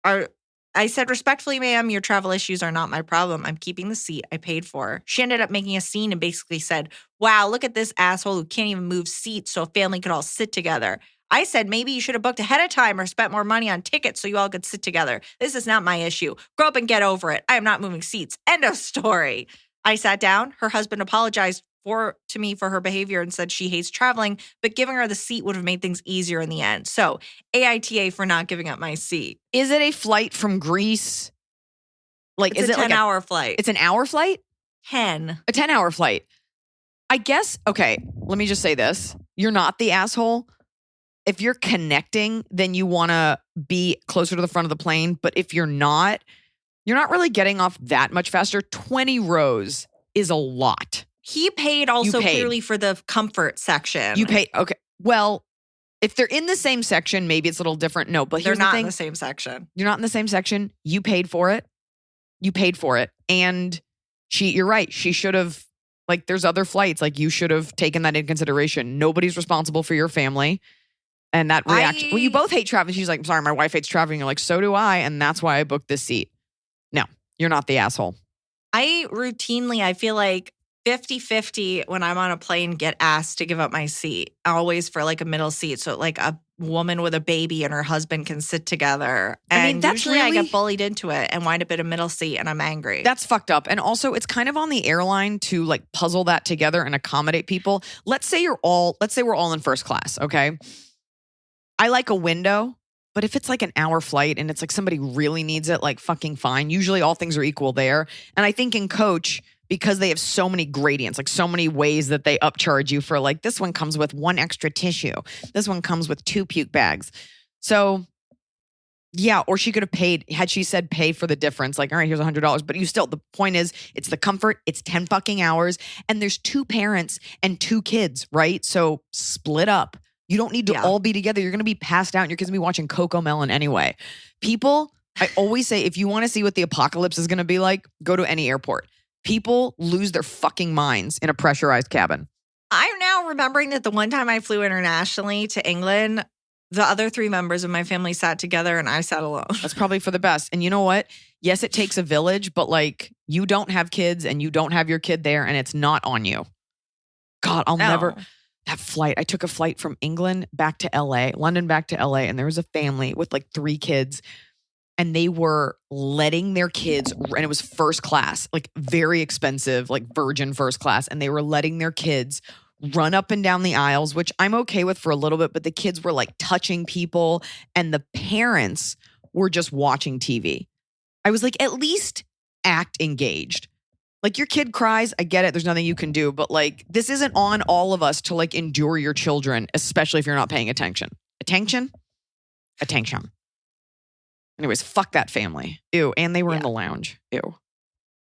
I said, respectfully, ma'am, your travel issues are not my problem. I'm keeping the seat I paid for. She ended up making a scene and basically said, wow, look at this asshole who can't even move seats so a family could all sit together. I said, maybe you should have booked ahead of time or spent more money on tickets so you all could sit together. This is not my issue. Grow up and get over it. I am not moving seats. End of story. I sat down. Her husband apologized to me for her behavior and said she hates traveling, but giving her the seat would have made things easier in the end. So AITA for not giving up my seat. Is it a flight from Greece? Like, It's a 10-hour flight. It's an hour flight? 10. A 10-hour flight. I guess, okay, let me just say this. You're not the asshole. If you're connecting, then you want to be closer to the front of the plane. But if you're not really getting off that much faster. 20 rows is a lot. He paid also clearly for the comfort section. You paid, okay. Well, if they're in the same section, maybe it's a little different. No, but they're here's not the thing. in the same section. You're not in the same section. You paid for it. And you're right. She should have, like, there's other flights. Like, you should have taken that into consideration. Nobody's responsible for your family. And that reaction, well, you both hate traveling. She's like, I'm sorry, my wife hates traveling. You're like, so do I. And that's why I booked this seat. No, you're not the asshole. I feel like 50-50 when I'm on a plane, get asked to give up my seat, always for like a middle seat. So like a woman with a baby and her husband can sit together. And I mean, that's usually really, I get bullied into it and wind up in a middle seat and I'm angry. That's fucked up. And also it's kind of on the airline to like puzzle that together and accommodate people. Let's say we're all in first class. Okay. I like a window, but if it's like an hour flight and it's like somebody really needs it, like fucking fine. Usually all things are equal there. And I think in coach, because they have so many gradients, like so many ways that they upcharge you for like, this one comes with 1 extra tissue. This one comes with 2 puke bags. So yeah, or she could have paid, had she said pay for the difference, like, all right, here's $100. But the point is, it's the comfort, it's 10 fucking hours, and there's 2 parents and 2 kids, right? So split up. You don't need to all be together. You're going to be passed out and your kids going to be watching Coco Melon anyway. People, I always say, if you want to see what the apocalypse is going to be like, go to any airport. People lose their fucking minds in a pressurized cabin. I'm now remembering that the one time I flew internationally to England, the other 3 members of my family sat together and I sat alone. That's probably for the best. And you know what? Yes, it takes a village, but like you don't have kids and you don't have your kid there and it's not on you. God, I'll never... That flight, I took a flight from England back to LA, London back to LA, and there was a family with like 3 kids. and they were letting their kids, and it was first class, like very expensive, like Virgin first class, and they were letting their kids run up and down the aisles, which I'm okay with for a little bit, but the kids were like touching people and the parents were just watching TV. I was like, at least act engaged. Like, your kid cries, I get it, there's nothing you can do, but like, this isn't on all of us to like endure your children, especially if you're not paying attention. Attention. Anyways, fuck that family. Ew. And they were in the lounge. Ew.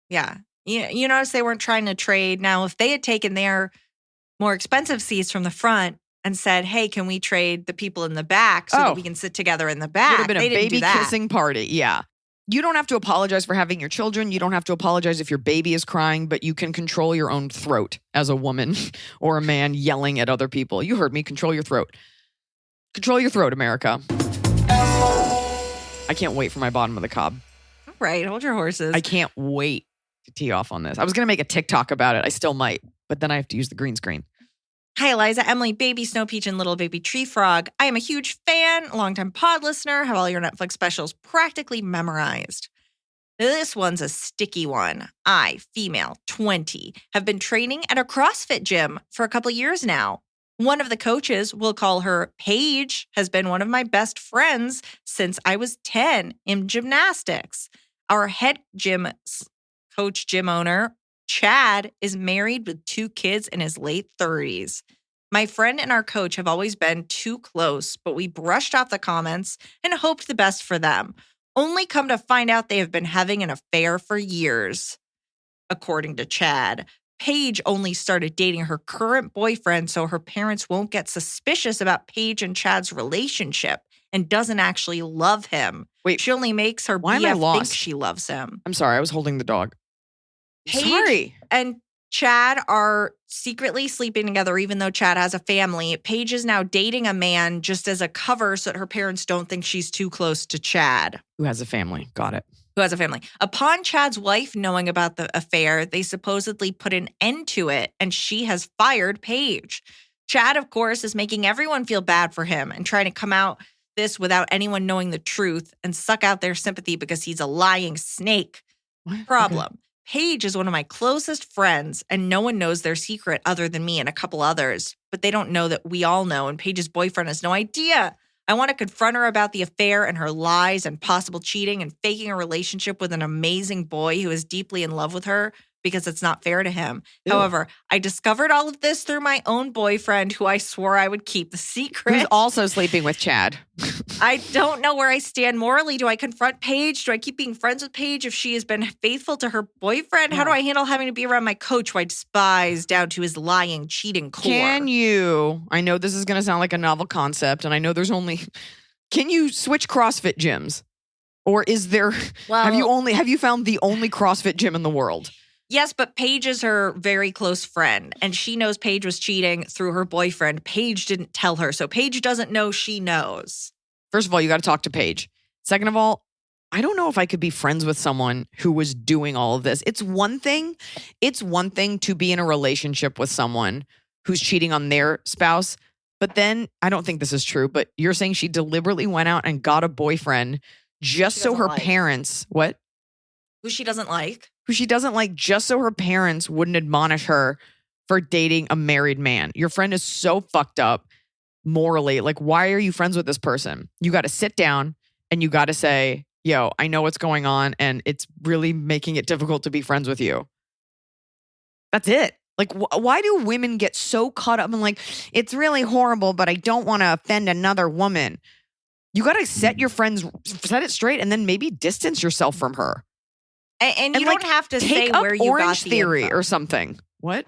Yeah. You notice they weren't trying to trade. Now, if they had taken their more expensive seats from the front and said, hey, can we trade the people in the back so that we can sit together in the back? Would have been they a baby didn't do that. kissing party. Yeah. You don't have to apologize for having your children. You don't have to apologize if your baby is crying, but you can control your own throat as a woman or a man yelling at other people. You heard me. Control your throat. Control your throat, America. I can't wait for my bottom of the cob. All right. Hold your horses. I can't wait to tee off on this. I was going to make a TikTok about it. I still might, but then I have to use the green screen. Hi, Iliza, Emily, Baby Snow Peach, and Little Baby Tree Frog. I am a huge fan, longtime pod listener, have all your Netflix specials practically memorized. This one's a sticky one. I, female, 20, have been training at a CrossFit gym for a couple years now. One of the coaches, we'll call her Paige, has been one of my best friends since I was 10 in gymnastics. Our head gym coach, gym owner, Chad, is married with 2 kids in his late 30s. My friend and our coach have always been too close, but we brushed off the comments and hoped the best for them. Only come to find out they have been having an affair for years. According to Chad, Paige only started dating her current boyfriend so her parents won't get suspicious about Paige and Chad's relationship and doesn't actually love him. Wait, she only makes her why am I BF lost? think she loves him. I'm sorry. I was holding the dog. Paige Sorry. and Chad are secretly sleeping together, even though Chad has a family. Paige is now dating a man just as a cover so that her parents don't think she's too close to Chad. Who has a family. Got it. Who has a family. Upon Chad's wife knowing about the affair, they supposedly put an end to it, and she has fired Paige. Chad, of course, is making everyone feel bad for him and trying to come out this without anyone knowing the truth and suck out their sympathy because he's a lying snake. What? Problem. Okay. Paige is one of my closest friends, and no one knows their secret other than me and a couple others. But they don't know that we all know, and Paige's boyfriend has no idea. I want to confront her about the affair and her lies and possible cheating and faking a relationship with an amazing boy who is deeply in love with her because it's not fair to him. Ew. However, I discovered all of this through my own boyfriend, who I swore I would keep the secret. Who's also sleeping with Chad. I don't know where I stand morally. Do I confront Paige? Do I keep being friends with Paige if she has been faithful to her boyfriend? How do I handle having to be around my coach who I despise down to his lying, cheating core? Can you, I know this is going to sound like a novel concept, and I know can you switch CrossFit gyms? Or is there, have you found the only CrossFit gym in the world? Yes, but Paige is her very close friend, and she knows Paige was cheating through her boyfriend. Paige didn't tell her, so Paige doesn't know she knows. First of all, you got to talk to Paige. Second of all, I don't know if I could be friends with someone who was doing all of this. It's one thing to be in a relationship with someone who's cheating on their spouse, but then, I don't think this is true, but you're saying she deliberately went out and got a boyfriend just so her parents, what? Who she doesn't like. Who she doesn't like, just so her parents wouldn't admonish her for dating a married man. Your friend is so fucked up morally. Like, why are you friends with this person? You got to sit down and you got to say, yo, I know what's going on and it's really making it difficult to be friends with you. That's it. Like, why do women get so caught up in like, it's really horrible, but I don't want to offend another woman? You got to set it straight and then maybe distance yourself from her. And you don't have to say where you Orange got the Theory info. or something. What?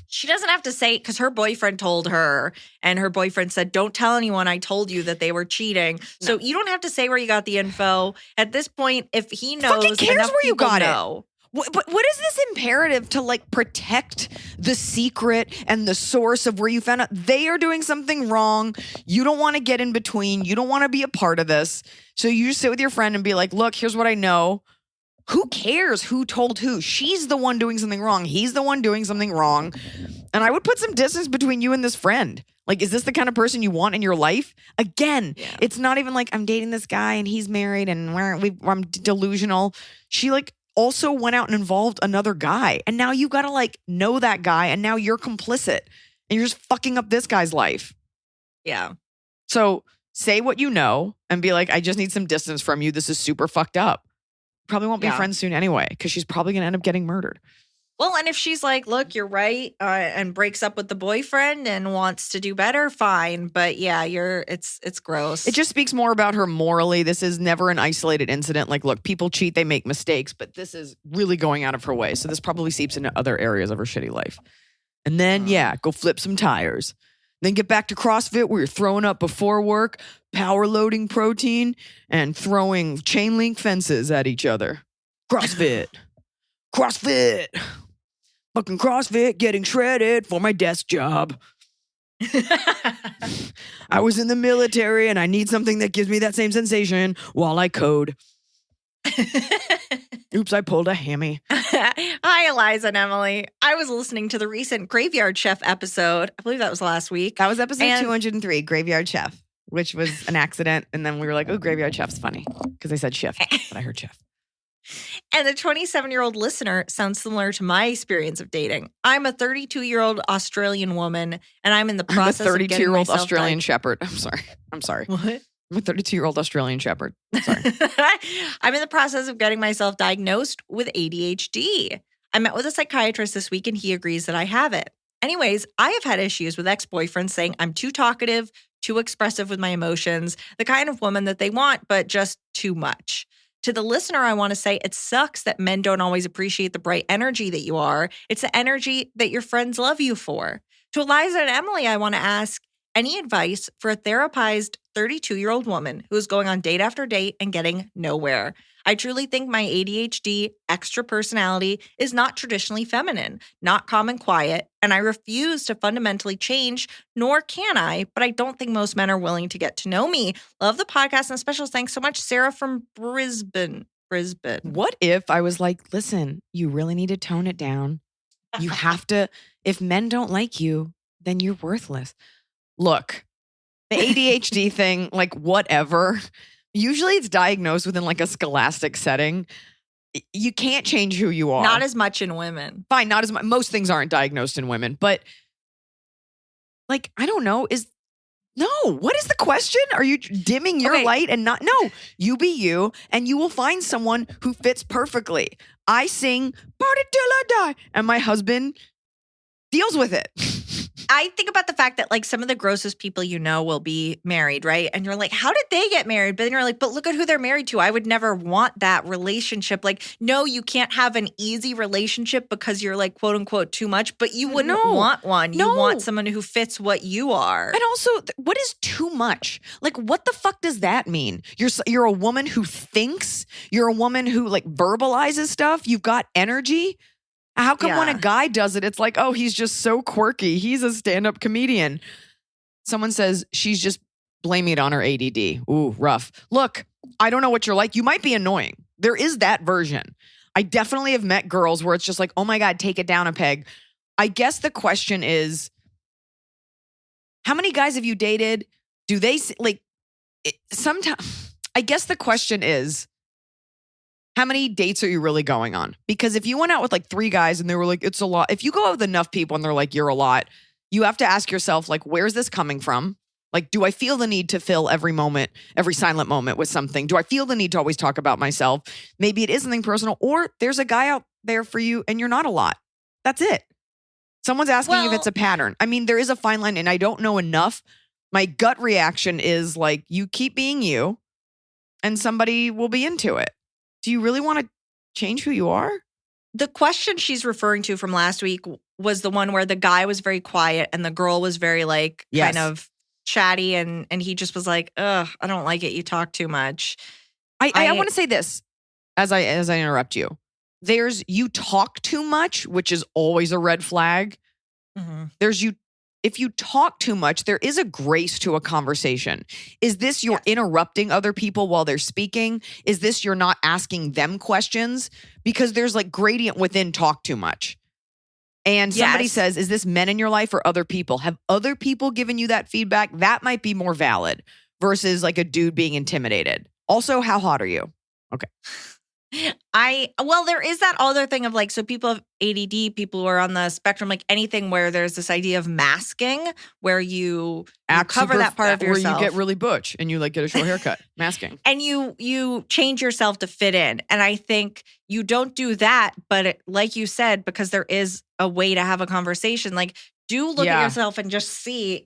She doesn't have to say, because her boyfriend told her, and her boyfriend said, don't tell anyone I told you that they were cheating. No. So you don't have to say where you got the info. At this point, if he knows, fucking cares enough where you got know. But what is this imperative to like protect the secret and the source of where you found out they are doing something wrong? You don't want to get in between. You don't want to be a part of this. So you just sit with your friend and be like, look, here's what I know. Who cares who told who? She's the one doing something wrong. He's the one doing something wrong. And I would put some distance between you and this friend. Like, is this the kind of person you want in your life? Again, it's not even like I'm dating this guy and he's married and I'm delusional. She like also went out and involved another guy. And now you got to like know that guy. And now you're complicit and you're just fucking up this guy's life. Yeah. So say what you know and be like, I just need some distance from you. This is super fucked up. Probably won't be friends soon anyway, because she's probably going to end up getting murdered. Well, and if she's like, look, you're right, and breaks up with the boyfriend and wants to do better, fine. But yeah, it's gross. It just speaks more about her morally. This is never an isolated incident. Like, look, people cheat, they make mistakes, but this is really going out of her way. So this probably seeps into other areas of her shitty life. And then, go flip some tires. Then get back to CrossFit where you're throwing up before work, power loading protein, and throwing chain link fences at each other. CrossFit. CrossFit. Fucking CrossFit, getting shredded for my desk job. I was in the military and I need something that gives me that same sensation while I code. Oops, I pulled a hammy. Hi, Iliza and Emily. I was listening to the recent Graveyard Chef episode. I believe that was last week. That was episode 203, Graveyard Chef, which was an accident. And then we were like, oh, Graveyard Chef's funny because they said shift, but I heard chef. And the 27-year-old listener sounds similar to my experience of dating. I'm a 32-year-old Australian woman, and I'm in the process of getting myself... I'm a 32-year-old Australian shepherd. I'm sorry. What? I'm a 32-year-old Australian shepherd. Sorry. I'm in the process of getting myself diagnosed with ADHD. I met with a psychiatrist this week, and he agrees that I have it. Anyways, I have had issues with ex-boyfriends saying I'm too talkative, too expressive with my emotions, the kind of woman that they want, but just too much. To the listener, I want to say it sucks that men don't always appreciate the bright energy that you are. It's the energy that your friends love you for. To Iliza and Emily, I want to ask, any advice for a therapized 32-year-old woman who is going on date after date and getting nowhere? I truly think my ADHD extra personality is not traditionally feminine, not calm and quiet, and I refuse to fundamentally change, nor can I, but I don't think most men are willing to get to know me. Love the podcast and special thanks so much, Sarah from Brisbane. What if I was like, listen, you really need to tone it down. You have to, if men don't like you, then you're worthless. Look, the ADHD thing, like whatever. Usually it's diagnosed within like a scholastic setting. You can't change who you are. Not as much in women. Fine, not as much. Most things aren't diagnosed in women, but like, I don't know. What is the question? Are you dimming your light and not? No, you be you and you will find someone who fits perfectly. I sing Party Till I Die and my husband deals with it. I think about the fact that like some of the grossest people you know will be married, right? And you're like, how did they get married? But then you're like, but look at who they're married to. I would never want that relationship. Like, no, you can't have an easy relationship because you're like, quote unquote, too much, but you wouldn't want one. You want someone who fits what you are. And also, what is too much? Like, what the fuck does that mean? You're a woman who thinks, you're a woman who like verbalizes stuff. You've got energy. How come when a guy does it, it's like, oh, he's just so quirky. He's a stand-up comedian. Someone says she's just blaming it on her ADD. Ooh, rough. Look, I don't know what you're like. You might be annoying. There is that version. I definitely have met girls where it's just like, oh my God, take it down a peg. I guess the question is, how many guys have you dated? Do they like sometimes? I guess the question is, how many dates are you really going on? Because if you went out with like 3 guys and they were like, it's a lot. If you go out with enough people and they're like, you're a lot, you have to ask yourself, like, where's this coming from? Like, do I feel the need to fill every moment, every silent moment with something? Do I feel the need to always talk about myself? Maybe it is something personal, or there's a guy out there for you and you're not a lot. That's it. Someone's asking you if it's a pattern. I mean, there is a fine line and I don't know enough. My gut reaction is like, you keep being you and somebody will be into it. Do you really want to change who you are? The question she's referring to from last week was the one where the guy was very quiet and the girl was very like kind of chatty and he just was like, ugh, I don't like it. You talk too much. I want to say this as I interrupt you. There's you talk too much, which is always a red flag. Mm-hmm. There's if you talk too much, there is a grace to a conversation. Is this you're interrupting other people while they're speaking? Is this you're not asking them questions? Because there's like gradient within talk too much. And somebody Yes. says, is this men in your life or other people? Have other people given you that feedback? That might be more valid versus like a dude being intimidated. Also, how hot are you? Okay. There is that other thing of like, so people have ADD, people who are on the spectrum, like anything where there's this idea of masking, where you cover that part of yourself. Where you get really butch and you like get a short haircut, masking. And you change yourself to fit in. And I think you don't do that, but like you said, because there is a way to have a conversation, like do look at yourself and just see,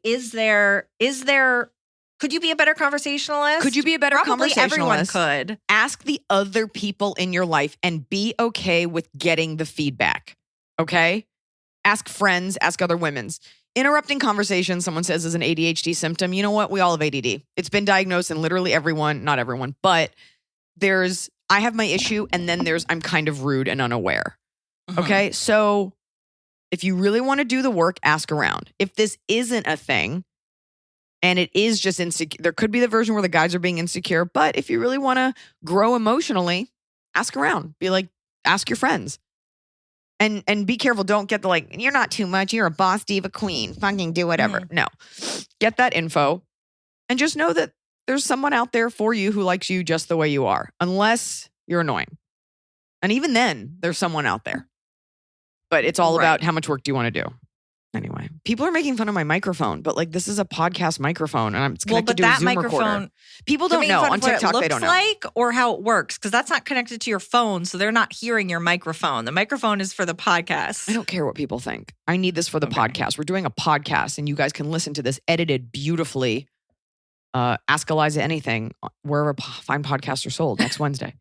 could you be a better conversationalist? Could you be a better Probably everyone conversationalist? could. Ask the other people in your life and be okay with getting the feedback. Okay? Ask friends, ask other women's. Interrupting conversation, someone says, is an ADHD symptom. You know what? We all have ADD. It's been diagnosed in literally everyone, not everyone, but I have my issue, and then I'm kind of rude and unaware. Okay? So if you really want to do the work, ask around. If this isn't a thing, and it is just insecure, there could be the version where the guys are being insecure, but if you really want to grow emotionally, ask around. Be like, ask your friends. And be careful. Don't get the like, you're not too much. You're a boss diva queen. Fucking do whatever. No. Get that info and just know that there's someone out there for you who likes you just the way you are, unless you're annoying. And even then, there's someone out there. But it's all about how much work do you want to do. Anyway, people are making fun of my microphone, but like this is a podcast microphone and it's connected to a Zoom recorder. People don't know on TikTok. They don't know. Like or how it works because that's not connected to your phone, so they're not hearing your microphone. The microphone is for the podcast. I don't care what people think. I need this for the podcast. We're doing a podcast, and you guys can listen to this edited beautifully. Ask Iliza anything wherever fine podcasts are sold next Wednesday.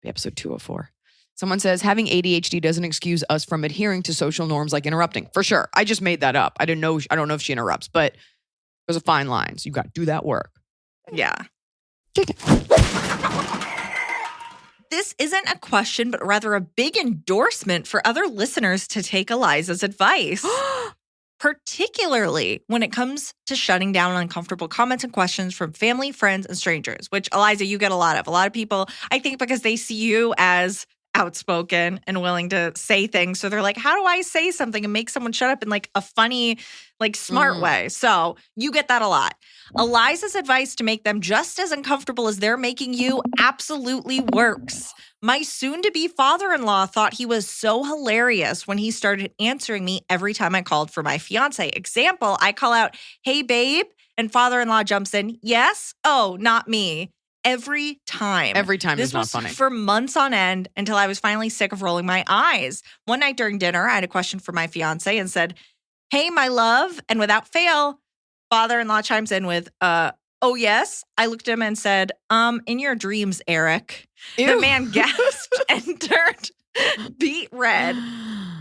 Be episode 204. Someone says, having ADHD doesn't excuse us from adhering to social norms like interrupting. For sure. I just made that up. I don't know if she interrupts, but there's a fine line. So you got to do that work. Yeah. This isn't a question, but rather a big endorsement for other listeners to take Iliza's advice. Particularly when it comes to shutting down uncomfortable comments and questions from family, friends, and strangers, which, Iliza, you get a lot of. A lot of people, I think because they see you as outspoken and willing to say things. So they're like, how do I say something and make someone shut up in like a funny, like smart way? So you get that a lot. Iliza's advice to make them just as uncomfortable as they're making you absolutely works. My soon-to-be father-in-law thought he was so hilarious when he started answering me every time I called for my fiance. Example, I call out, hey, babe, and father-in-law jumps in, yes, oh, not me. Every time. Every time is not funny. This was for months on end until I was finally sick of rolling my eyes. One night during dinner, I had a question for my fiance and said, hey, my love. And without fail, father-in-law chimes in with, oh, yes. I looked at him and said, in your dreams, Eric. Ew. The man gasped and turned beet red.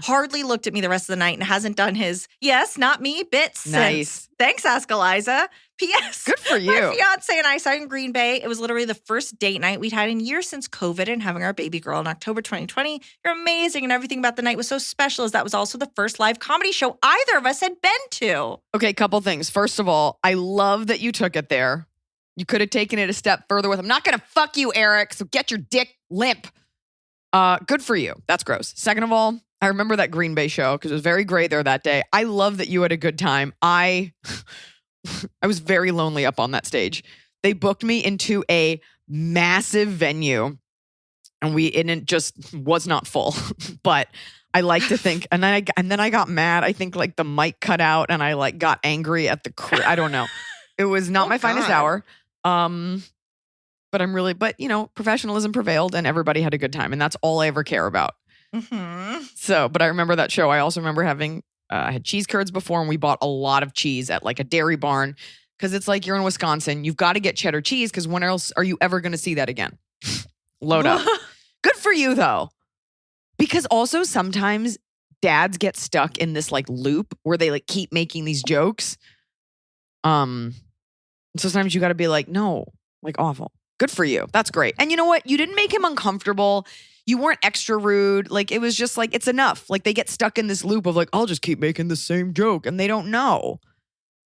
Hardly looked at me the rest of the night and hasn't done his, yes, not me, bit since. Nice. Thanks, Ask Iliza. P.S. Good for you. My fiance and I saw in Green Bay. It was literally the first date night we'd had in years since COVID and having our baby girl in October 2020. You're amazing, and everything about the night was so special as that was also the first live comedy show either of us had been to. Okay, couple things. First of all, I love that you took it there. You could have taken it a step further with, I'm not going to fuck you, Eric, so get your dick limp. Good for you. That's gross. Second of all, I remember that Green Bay show because it was very great there that day. I love that you had a good time. I was very lonely up on that stage. They booked me into a massive venue and it just was not full. But I like to think, and then I got mad. I think like the mic cut out and I like got angry at the crew. I don't know. It was not my finest hour. But you know, professionalism prevailed and everybody had a good time. And that's all I ever care about. Mm-hmm. So, but I remember that show. I also remember having, I had cheese curds before and we bought a lot of cheese at like a dairy barn because it's like you're in Wisconsin. You've got to get cheddar cheese because when else are you ever going to see that again? Load up. Good for you though. Because also sometimes dads get stuck in this like loop where they like keep making these jokes. Sometimes you got to be like, no, like awful. Good for you. That's great. And you know what? You didn't make him uncomfortable. You weren't extra rude. Like, it was just like, it's enough. Like, they get stuck in this loop of like, I'll just keep making the same joke. And they don't know.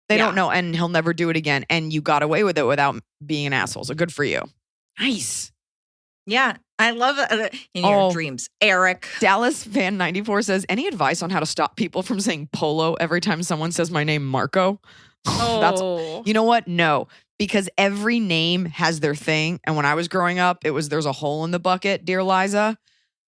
They don't know. And he'll never do it again. And you got away with it without being an asshole. So good for you. Nice. Yeah, I love in your dreams, Eric. Dallas Fan 94 says, any advice on how to stop people from saying Polo every time someone says my name, Marco? Oh. You know what? No, because every name has their thing. And when I was growing up, it was there's a hole in the bucket, dear Liza.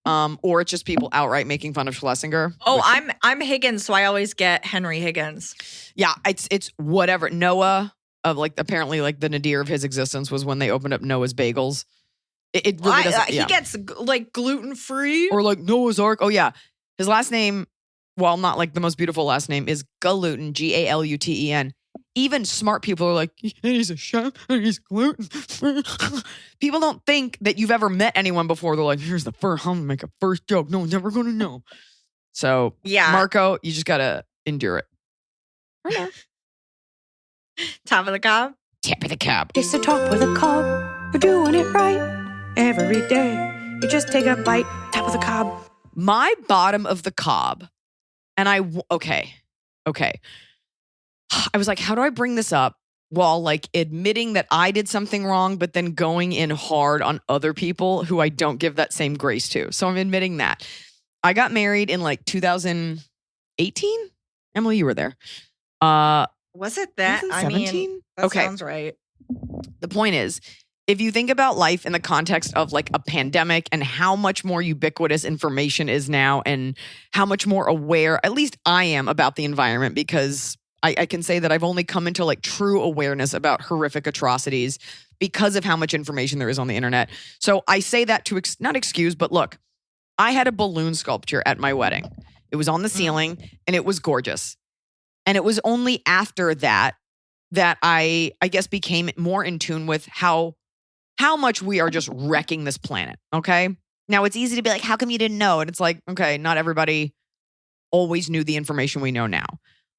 Or it's just people outright making fun of Schlesinger. Oh, I'm Higgins, so I always get Henry Higgins. Yeah, it's whatever. Noah of apparently the nadir of his existence was when they opened up Noah's Bagels. It really doesn't. He gets gluten free or Noah's Ark. Oh yeah, his last name, while not the most beautiful last name, is Galuten, Galuten. Even smart people are like, he's a chef and he's gluten. People don't think that you've ever met anyone before. They're like, here's the first, I'm gonna make a first joke. No one's ever gonna know. So yeah, Marco, you just gotta endure it. Top of the cob. Tip of the cob. It's the top of the cob. You're doing it right every day. You just take a bite. Top of the cob. My bottom of the cob. And okay. I was like, how do I bring this up while admitting that I did something wrong, but then going in hard on other people who I don't give that same grace to? So I'm admitting that. I got married in 2018. Emily, you were there. Was it that? 2017? That sounds right. The point is, if you think about life in the context of a pandemic and how much more ubiquitous information is now and how much more aware, at least I am, about the environment, because I can say that I've only come into true awareness about horrific atrocities because of how much information there is on the internet. So I say that to not excuse, but look, I had a balloon sculpture at my wedding. It was on the ceiling and it was gorgeous. And it was only after that I guess became more in tune with how much we are just wrecking this planet. Okay. Now it's easy to be like, how come you didn't know? And it's like, okay, not everybody always knew the information we know now.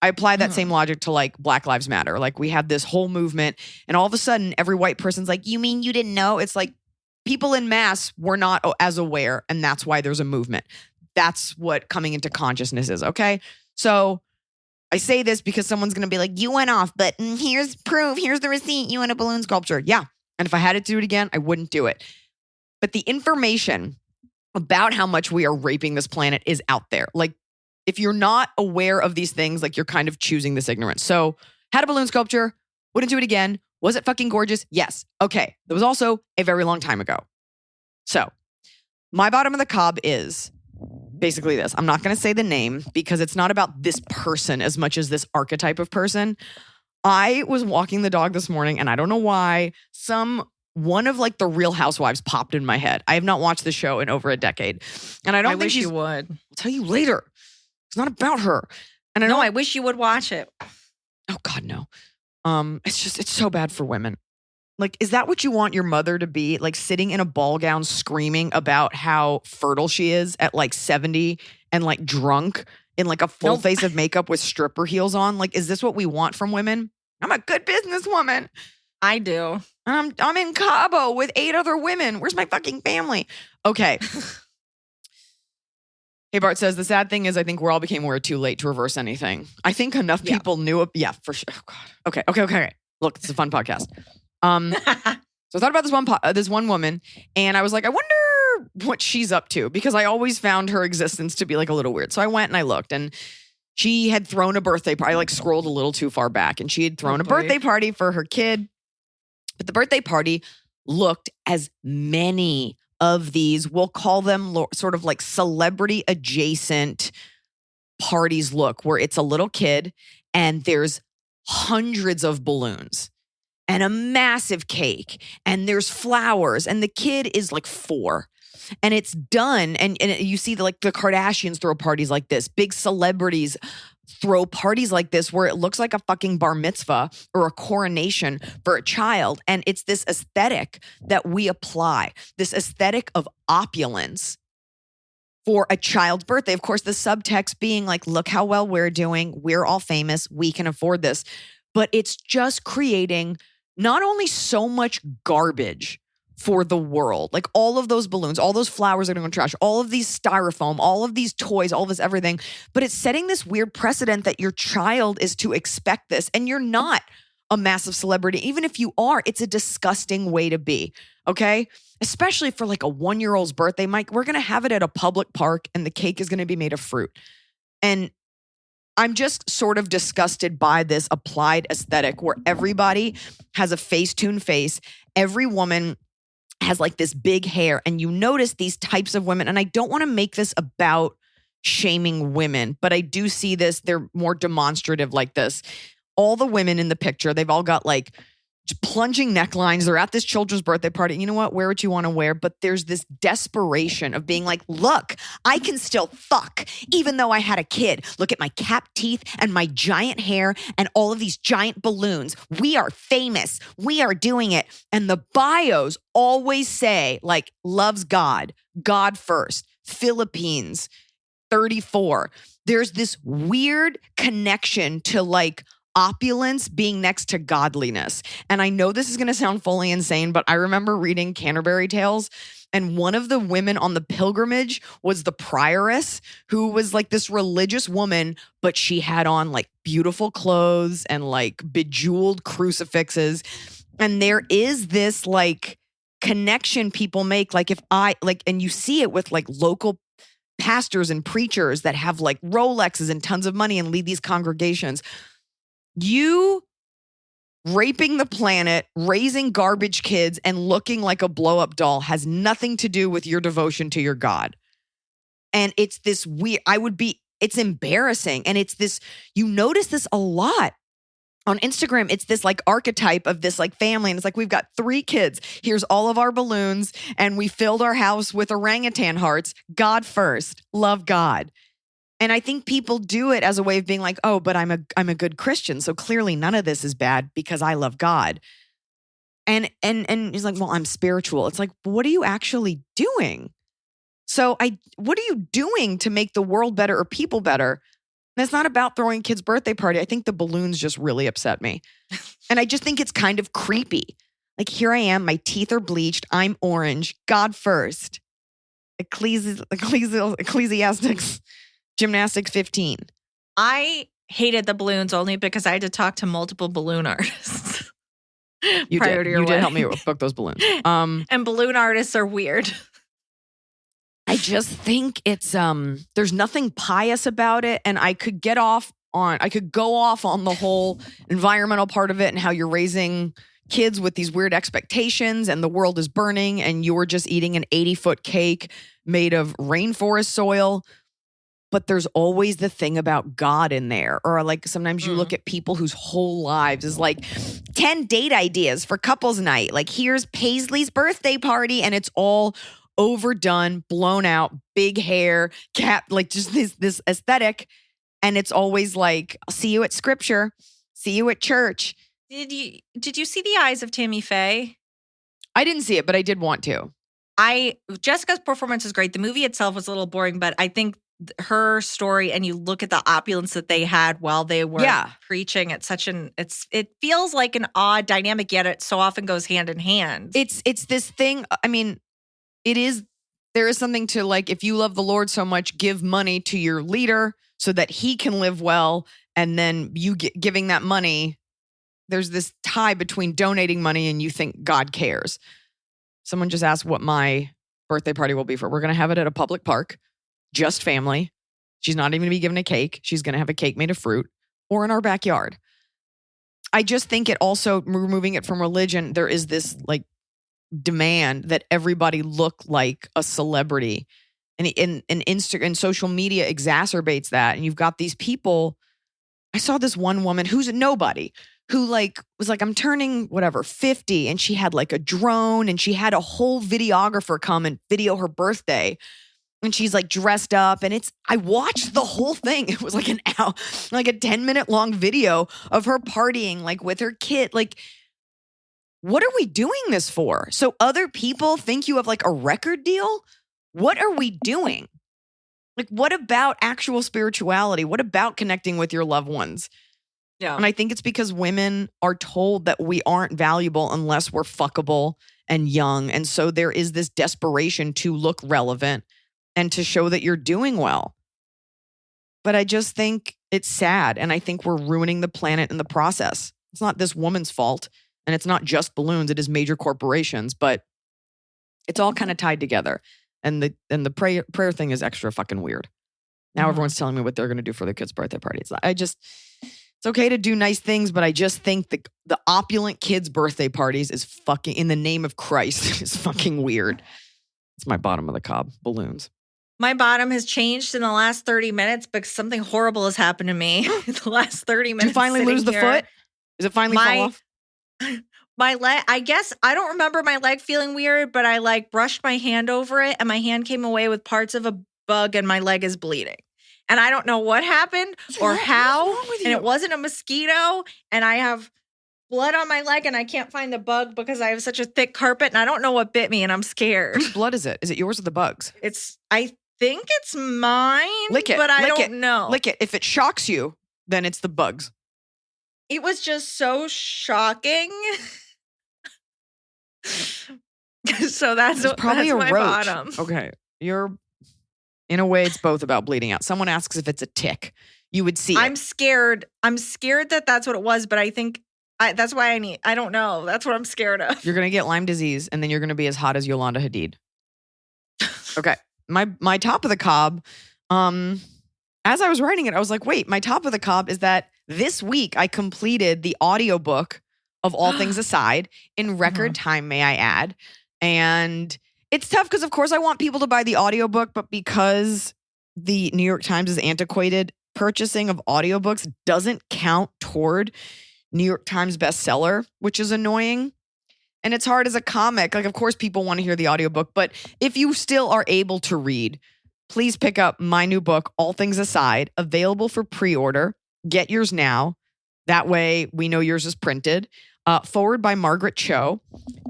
I apply that same logic to Black Lives Matter. We had this whole movement and all of a sudden every white person's like, you mean you didn't know? It's people in mass were not as aware, and that's why there's a movement. That's what coming into consciousness is. Okay. So I say this because someone's going to be like, you went off, but here's proof. Here's the receipt. You in a balloon sculpture. Yeah. And if I had to do it again, I wouldn't do it. But the information about how much we are raping this planet is out there. If you're not aware of these things, you're kind of choosing this ignorance. So had a balloon sculpture, wouldn't do it again. Was it fucking gorgeous? Yes. Okay. That was also a very long time ago. So my bottom of the cob is basically this. I'm not going to say the name because it's not about this person as much as this archetype of person. I was walking the dog this morning and I don't know why one of the Real Housewives popped in my head. I have not watched the show in over a decade. And I wish you would. I'll tell you later. It's not about her. And I wish you would watch it. Oh God, no. It's so bad for women. Is that what you want your mother to be? Sitting in a ball gown screaming about how fertile she is at 70 and drunk in a full face of makeup with stripper heels on? Is this what we want from women? I'm a good businesswoman. I do. I'm in Cabo with 8 other women. Where's my fucking family? Okay. Hey, Bart says, the sad thing is I think we all became aware too late to reverse anything. I think enough people knew. Yeah, for sure. Oh, God. Okay. Look, it's a fun podcast. So I thought about this one woman, and I was like, I wonder what she's up to, because I always found her existence to be a little weird. So I went and I looked, and she had thrown a birthday party. I scrolled a little too far back, and she had thrown a birthday party for her kid. But the birthday party looked as many of these, we'll call them sort of celebrity adjacent parties look, where it's a little kid and there's hundreds of balloons and a massive cake and there's flowers and the kid is 4 and it's done. And you see the Kardashians throw parties like this. Big celebrities throw parties like this where it looks like a fucking bar mitzvah or a coronation for a child. And it's this aesthetic that we apply, this aesthetic of opulence for a child's birthday. Of course, the subtext being look how well we're doing. We're all famous. We can afford this. But it's just creating not only so much garbage for the world, all of those balloons, all those flowers are going to go trash, all of these styrofoam, all of these toys, all this everything. But it's setting this weird precedent that your child is to expect this. And you're not a massive celebrity. Even if you are, it's a disgusting way to be, okay? Especially for like a 1-year-old's birthday, Mike, we're going to have it at a public park and the cake is going to be made of fruit. And I'm just sort of disgusted by this applied aesthetic where everybody has a Facetune face. Every woman has like this big hair, and you notice these types of women. And I don't want to make this about shaming women, but I do see this. They're more demonstrative like this. All the women in the picture, they've all got like plunging necklines. They're at this children's birthday party. You know what? Wear what you want to wear. But there's this desperation of being like, look, I can still fuck even though I had a kid. Look at my cap teeth and my giant hair and all of these giant balloons. We are famous. We are doing it. And the bios always say like, loves God, God first, Philippines, 34. There's this weird connection to like opulence being next to godliness. And I know this is going to sound fully insane, but I remember reading Canterbury Tales, and one of the women on the pilgrimage was the prioress, who was like this religious woman, but she had on like beautiful clothes and like bejeweled crucifixes. And there is this like connection people make. Like if I like, and you see it with like local pastors and preachers that have like Rolexes and tons of money and lead these congregations. You raping the planet, raising garbage kids, and looking like a blow-up doll has nothing to do with your devotion to your God. And it's this weird, it's embarrassing. And it's this, you notice this a lot on Instagram. It's this like archetype of this like family. And it's like, we've got 3 kids. Here's all of our balloons. And we filled our house with orangutan hearts. God first, love God. And I think people do it as a way of being like, oh, but I'm a good Christian. So clearly none of this is bad because I love God. And he's like, well, I'm spiritual. It's like, what are you actually doing? So what are you doing to make the world better or people better? And it's not about throwing a kid's birthday party. I think the balloons just really upset me. And I just think it's kind of creepy. Like, here I am, my teeth are bleached. I'm orange. God first. Ecclesiastics. Gymnastics 15. I hated the balloons only because I had to talk to multiple balloon artists. You did help me book those balloons. And balloon artists are weird. I just think it's there's nothing pious about it, and I could go off on the whole environmental part of it and how you're raising kids with these weird expectations and the world is burning and you're just eating an 80-foot cake made of rainforest soil. But there's always the thing about God in there. Or like sometimes you look at people whose whole lives is like 10 date ideas for couples night. Like, here's Paisley's birthday party, and it's all overdone, blown out, big hair, cap, like just this aesthetic. And it's always like, I'll see you at scripture, see you at church. Did you see The Eyes of Tammy Faye? I didn't see it, but I did want to. Jessica's performance is great. The movie itself was a little boring, but I think her story, and you look at the opulence that they had while they were preaching, it feels like an odd dynamic, yet it so often goes hand in hand. It's this thing. I mean, there is something to like, if you love the Lord so much, give money to your leader so that he can live well. And then you giving that money, there's this tie between donating money and you think God cares. Someone just asked what my birthday party will be for. We're going to have it at a public park. Just family. She's not even going to be given a cake. She's going to have a cake made of fruit or in our backyard. I just think it also, removing it from religion, there is this like demand that everybody look like a celebrity. And Instagram, social media exacerbates that. And you've got these people. I saw this one woman who's a nobody who was like, I'm turning 50. And she had like a drone and she had a whole videographer come and video her birthday. And she's like dressed up, and I watched the whole thing. It was like an hour, like a 10-minute long video of her partying, like with her kid. Like, what are we doing this for? So other people think you have like a record deal? What are we doing? Like, what about actual spirituality? What about connecting with your loved ones? Yeah. And I think it's because women are told that we aren't valuable unless we're fuckable and young. And so there is this desperation to look relevant and to show that you're doing well. But I just think it's sad. And I think we're ruining the planet in the process. It's not this woman's fault. And it's not just balloons. It is major corporations, but it's all kind of tied together. And the prayer thing is extra fucking weird. Now everyone's telling me what they're going to do for their kids' birthday parties. It's okay to do nice things, but I just think the opulent kids' birthday parties is fucking, in the name of Christ, is fucking weird. It's my bottom of the cob, balloons. My bottom has changed in the last 30 minutes because something horrible has happened to me in the last 30 minutes. Did you finally lose the foot? Is it finally fall off? My leg, I guess, I don't remember my leg feeling weird, but I like brushed my hand over it and my hand came away with parts of a bug and my leg is bleeding. And I don't know what happened or how. And it wasn't a mosquito. And I have blood on my leg and I can't find the bug because I have such a thick carpet and I don't know what bit me and I'm scared. Whose blood is it? Is it yours or the bugs? I think it's mine, lick it, but I lick don't it, know. Lick it. If it shocks you, then it's the bugs. It was just so shocking. So that's probably that's a my roach. bottom. Okay. In a way, it's both about bleeding out. Someone asks if it's a tick. You would see I'm it. scared. I'm scared that that's what it was, but I think that's why I don't know. That's what I'm scared of. You're going to get Lyme disease, and then you're going to be as hot as Yolanda Hadid. Okay. My top of the cob, as I was writing it, I was like, wait, my top of the cob is that this week I completed the audiobook of All Things Aside in record time, may I add. And it's tough because, of course, I want people to buy the audiobook, but because the New York Times is antiquated, purchasing of audiobooks doesn't count toward New York Times bestseller, which is annoying. And it's hard as a comic. Like, of course, people want to hear the audiobook, but if you still are able to read, please pick up my new book, All Things Aside, available for pre-order. Get yours now. That way we know yours is printed. Forward by Margaret Cho.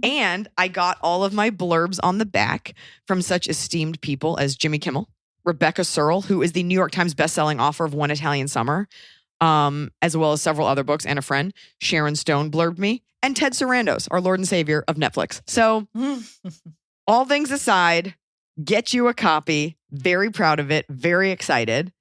And I got all of my blurbs on the back from such esteemed people as Jimmy Kimmel, Rebecca Searle, who is the New York Times bestselling author of One Italian Summer, as well as several other books, and a friend, Sharon Stone, blurbed me, and Ted Sarandos, our Lord and Savior of Netflix. So all things aside, get you a copy. Very proud of it. Very excited.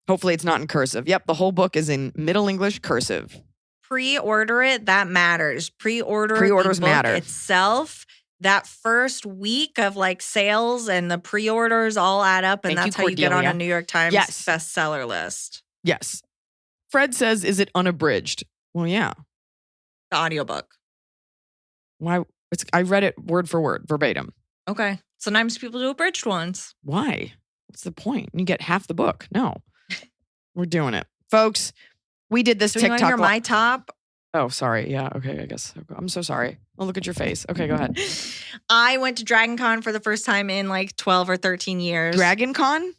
Hopefully it's not in cursive. Yep, the whole book is in Middle English cursive. Pre-order it. That matters. Pre-orders the book matter itself. That first week of like sales and the pre-orders all add up, and that's how you get on a New York Times bestseller list. Yes. Fred says, "Is it unabridged?" Well, yeah. The audiobook. Why? I read it word for word, verbatim. Okay. Sometimes people do abridged ones. Why? What's the point? You get half the book. No, we're doing it, folks. We did this so TikTok. You want to hear my top? Oh, sorry. Yeah. Okay. I guess. I'm so sorry. Oh, look at your face. Okay, go ahead. I went to Dragon Con for the first time in like 12 or 13 years. Dragon Con?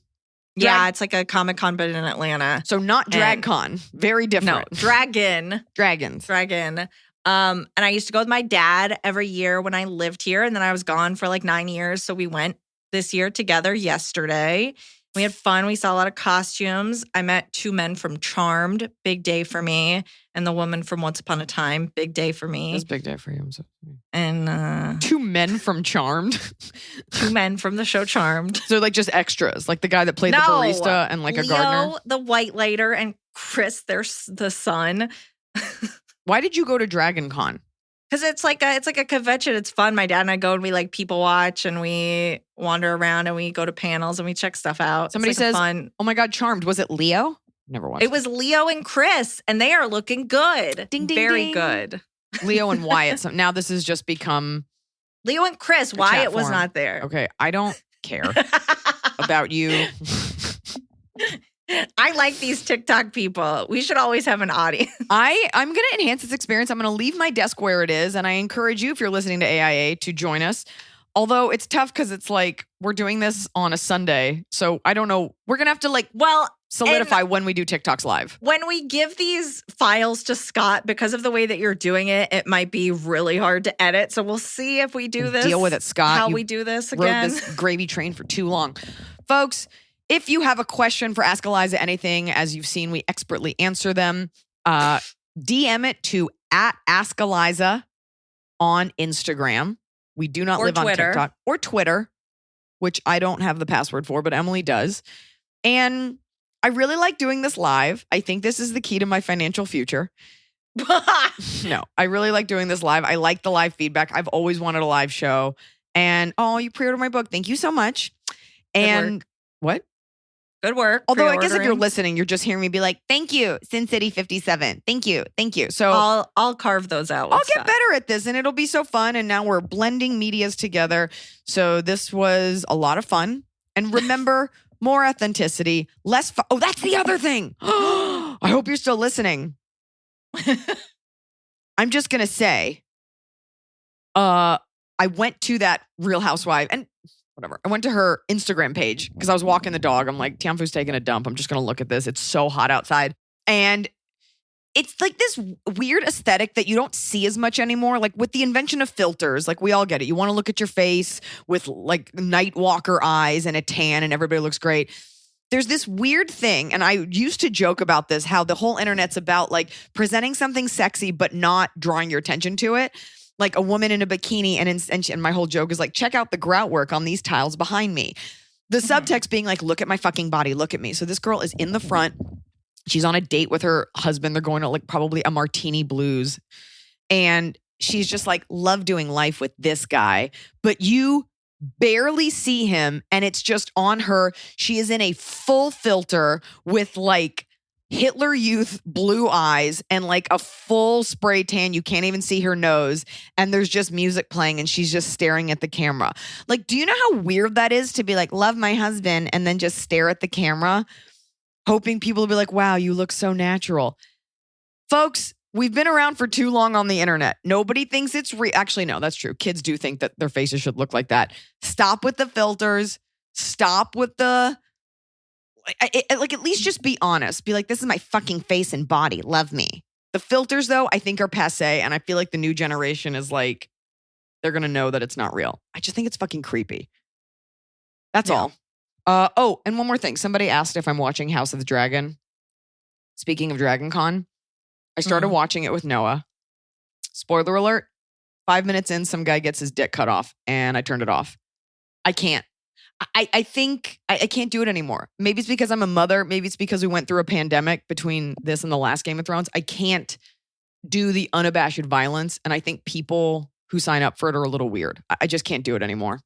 Yeah, it's like a Comic-Con, but in Atlanta. So not Drag Con. Very different. No, Dragon. Dragons. Dragon. And I used to go with my dad every year when I lived here. And then I was gone for like 9 years. So we went this year together yesterday. We had fun. We saw a lot of costumes. I met 2 men from Charmed. Big day for me. And the woman from Once Upon a Time. Big day for me. It's a big day for you. And 2 men from Charmed. 2 men from the show Charmed. So like just extras. Like the guy that played the barista and like a gardener. The white lighter, and Chris, the son. Why did you go to Dragon Con? Because it's like a convention. It's fun. My dad and I go and we like people watch and we wander around and we go to panels and we check stuff out. Somebody says, fun. "Oh my God, Charmed. Was it Leo?" Never watched. It was Leo and Chris, and they are looking good. Ding, ding, very ding. good. Leo and Wyatt. So now this has just become Leo and Chris. Wyatt was not there. Okay, I don't care about you. I like these TikTok people. We should always have an audience. I'm going to enhance this experience. I'm going to leave my desk where it is. And I encourage you, if you're listening to AIA, to join us. Although it's tough because it's like we're doing this on a Sunday. So I don't know. We're going to have to solidify when we do TikToks live. When we give these files to Scott, because of the way that you're doing it, it might be really hard to edit. So we'll see if we do this. Deal with it, Scott. How we do this again. Rode this gravy train for too long. Folks, if you have a question for Ask Iliza anything, as you've seen, we expertly answer them. DM it to @AskEliza on Instagram. We do not live Twitter. on TikTok or Twitter, which I don't have the password for, but Emily does. And I really like doing this live. I think this is the key to my financial future. No, I really like doing this live. I like the live feedback. I've always wanted a live show. And you pre-ordered my book. Thank you so much. And what? Good work. Although I guess if you're pre-ordering. listening, you're just hearing me be like, thank you, Sin City 57. Thank you. Thank you. So I'll carve those out. I'll with get stuff. better at this and it'll be so fun. And now we're blending medias together. So this was a lot of fun. And remember, more authenticity, less fun. Oh, that's the other thing. I hope you're still listening. I'm just going to say, I went to that Real Housewife and whatever. I went to her Instagram page because I was walking the dog. I'm like, Tianfu's taking a dump. I'm just going to look at this. It's so hot outside. And it's like this weird aesthetic that you don't see as much anymore. Like with the invention of filters, like we all get it. You want to look at your face with like night walker eyes and a tan and everybody looks great. There's this weird thing, and I used to joke about this, how the whole internet's about like presenting something sexy but not drawing your attention to it. Like a woman in a bikini, and my whole joke is like, check out the grout work on these tiles behind me. The subtext being like, look at my fucking body, look at me. So this girl is in the front. She's on a date with her husband. They're going to like probably a martini blues. And she's just like, love doing life with this guy. But you barely see him and it's just on her. She is in a full filter with like Hitler Youth blue eyes and like a full spray tan. You can't even see her nose. And there's just music playing and she's just staring at the camera. Like, do you know how weird that is to be like, love my husband and then just stare at the camera, hoping people will be like, wow, you look so natural. Folks, we've been around for too long on the internet. Nobody thinks it's real. Actually, no, that's true. Kids do think that their faces should look like that. Stop with the filters. Stop with the... like at least just be honest. Be like, this is my fucking face and body. Love me. The filters, though, I think are passe. And I feel like the new generation is like, they're going to know that it's not real. I just think it's fucking creepy. That's all. And one more thing. Somebody asked if I'm watching House of the Dragon. Speaking of Dragon Con, I started watching it with Noah. Spoiler alert. 5 minutes in, some guy gets his dick cut off and I turned it off. I can't. I think I can't do it anymore. Maybe it's because I'm a mother. Maybe it's because we went through a pandemic between this and the last Game of Thrones. I can't do the unabashed violence. And I think people who sign up for it are a little weird. I just can't do it anymore.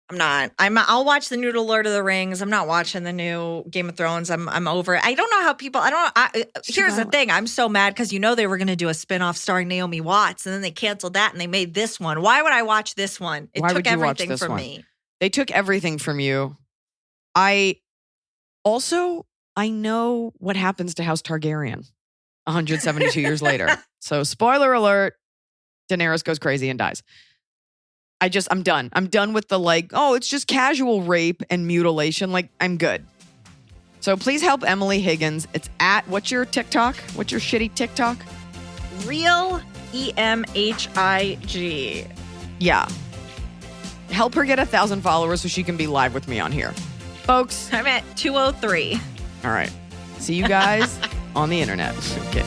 I'm not. I'll watch the new Lord of the Rings. I'm not watching the new Game of Thrones. I'm over it. I don't know how people. Here's the thing. I'm so mad because they were going to do a spinoff starring Naomi Watts, and then they canceled that and they made this one. Why would I watch this one? It Why took would you watch everything this from one? me. They took everything from you. I know what happens to House Targaryen 172 years later. So spoiler alert, Daenerys goes crazy and dies. I'm done. I'm done with the like, oh, it's just casual rape and mutilation. Like, I'm good. So please help Emily Higgins. It's at, what's your TikTok? What's your shitty TikTok? Real EMHIG. Yeah. Help her get 1,000 followers so she can be live with me on here. Folks. I'm at 203. All right. See you guys on the internet. Okay.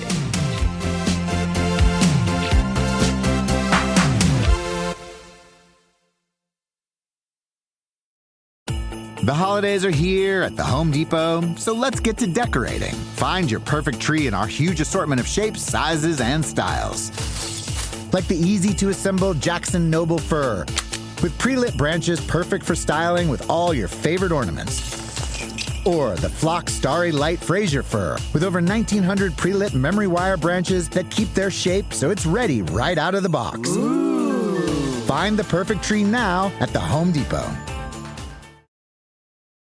The holidays are here at the Home Depot, so let's get to decorating. Find your perfect tree in our huge assortment of shapes, sizes, and styles. Like the easy-to-assemble Jackson Noble fir, with pre-lit branches perfect for styling with all your favorite ornaments. Or the Flock Starry Light Fraser fir, with over 1,900 pre-lit memory wire branches that keep their shape so it's ready right out of the box. Ooh. Find the perfect tree now at the Home Depot.